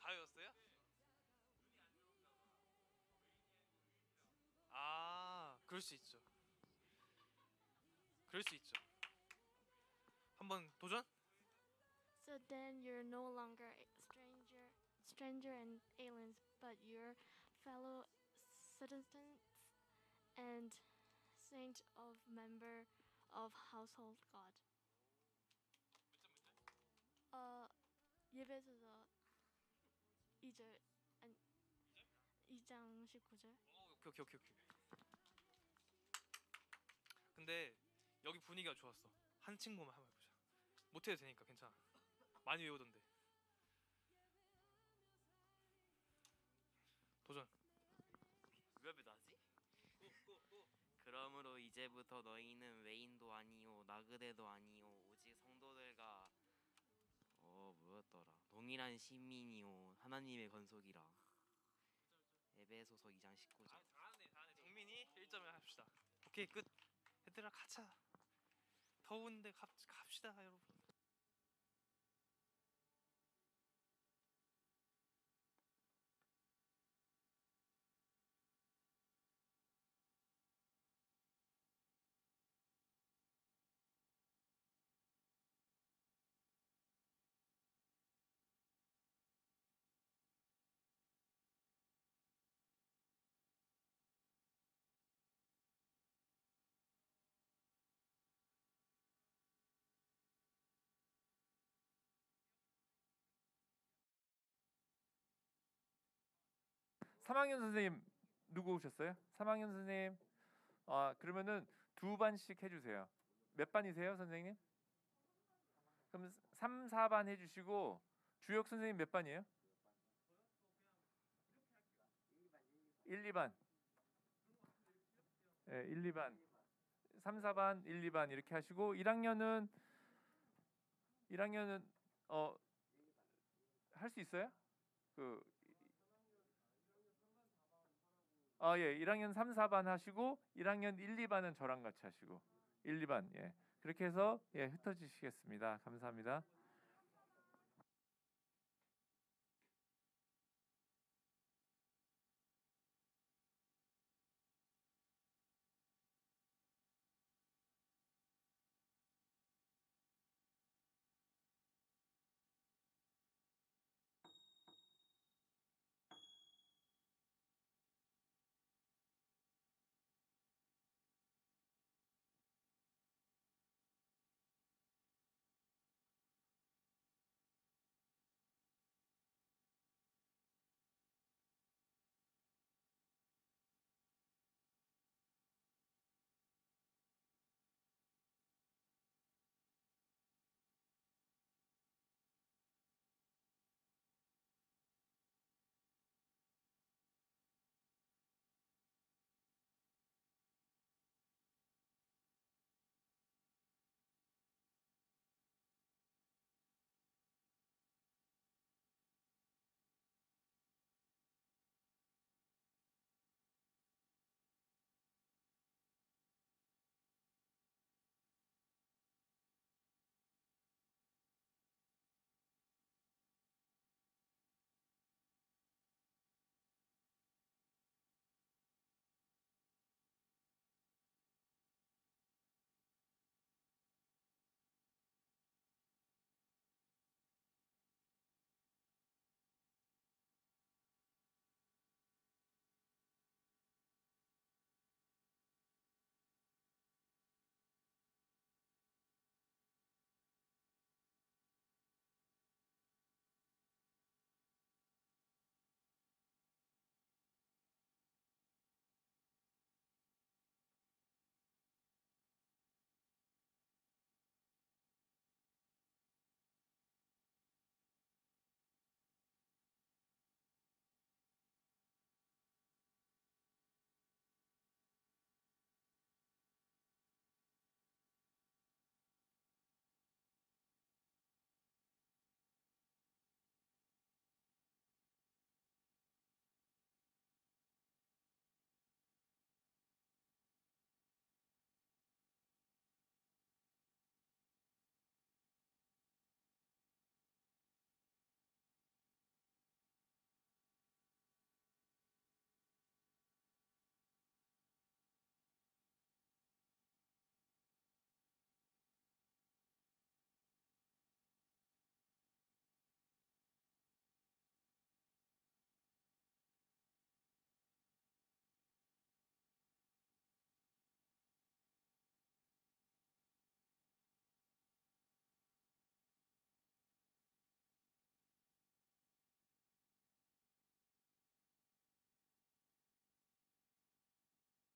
다 외웠어요? 아 그럴 수 있죠. 그럴 수 있죠. 한번 도전? So then you're no longer a stranger and aliens, but you're fellow citizens and saint of member of household God. 예배소서 2절 아니 2장 19절. 오케이. 근데 여기 분위기가 좋았어. 한 친구만 한번 해보자. 못해도 되니까 괜찮아. 많이 외우던데. 도전. 왜 나지? 그러므로 이제부터 너희는 외인도 아니요 나그네도 아니요 오직 성도들과 뭐였더라 동일한 시민이요 하나님의 건속이라. 에베소서 2장 19절. 잘하네. 정민이 1점을 합시다. 오케이 끝. 얘들아 가자. 더운데 갑시다 여러분. (3학년) 선생님 누구 오셨어요? (3학년) 선생님. 그러면은 두 반씩 해주세요. 몇 반이세요 선생님? 그럼 3, 4반 해주시고 주역 선생님 몇 반이에요? 1, 2반. 네, 1, 2반. 3, 4반, 1, 2반 이렇게 하시고 1학년은 할 수 있어요? 예, 1학년 3, 4반 하시고 1학년 1, 2반은 저랑 같이 하시고 1, 2반 예. 그렇게 해서 예, 흩어지시겠습니다. 감사합니다.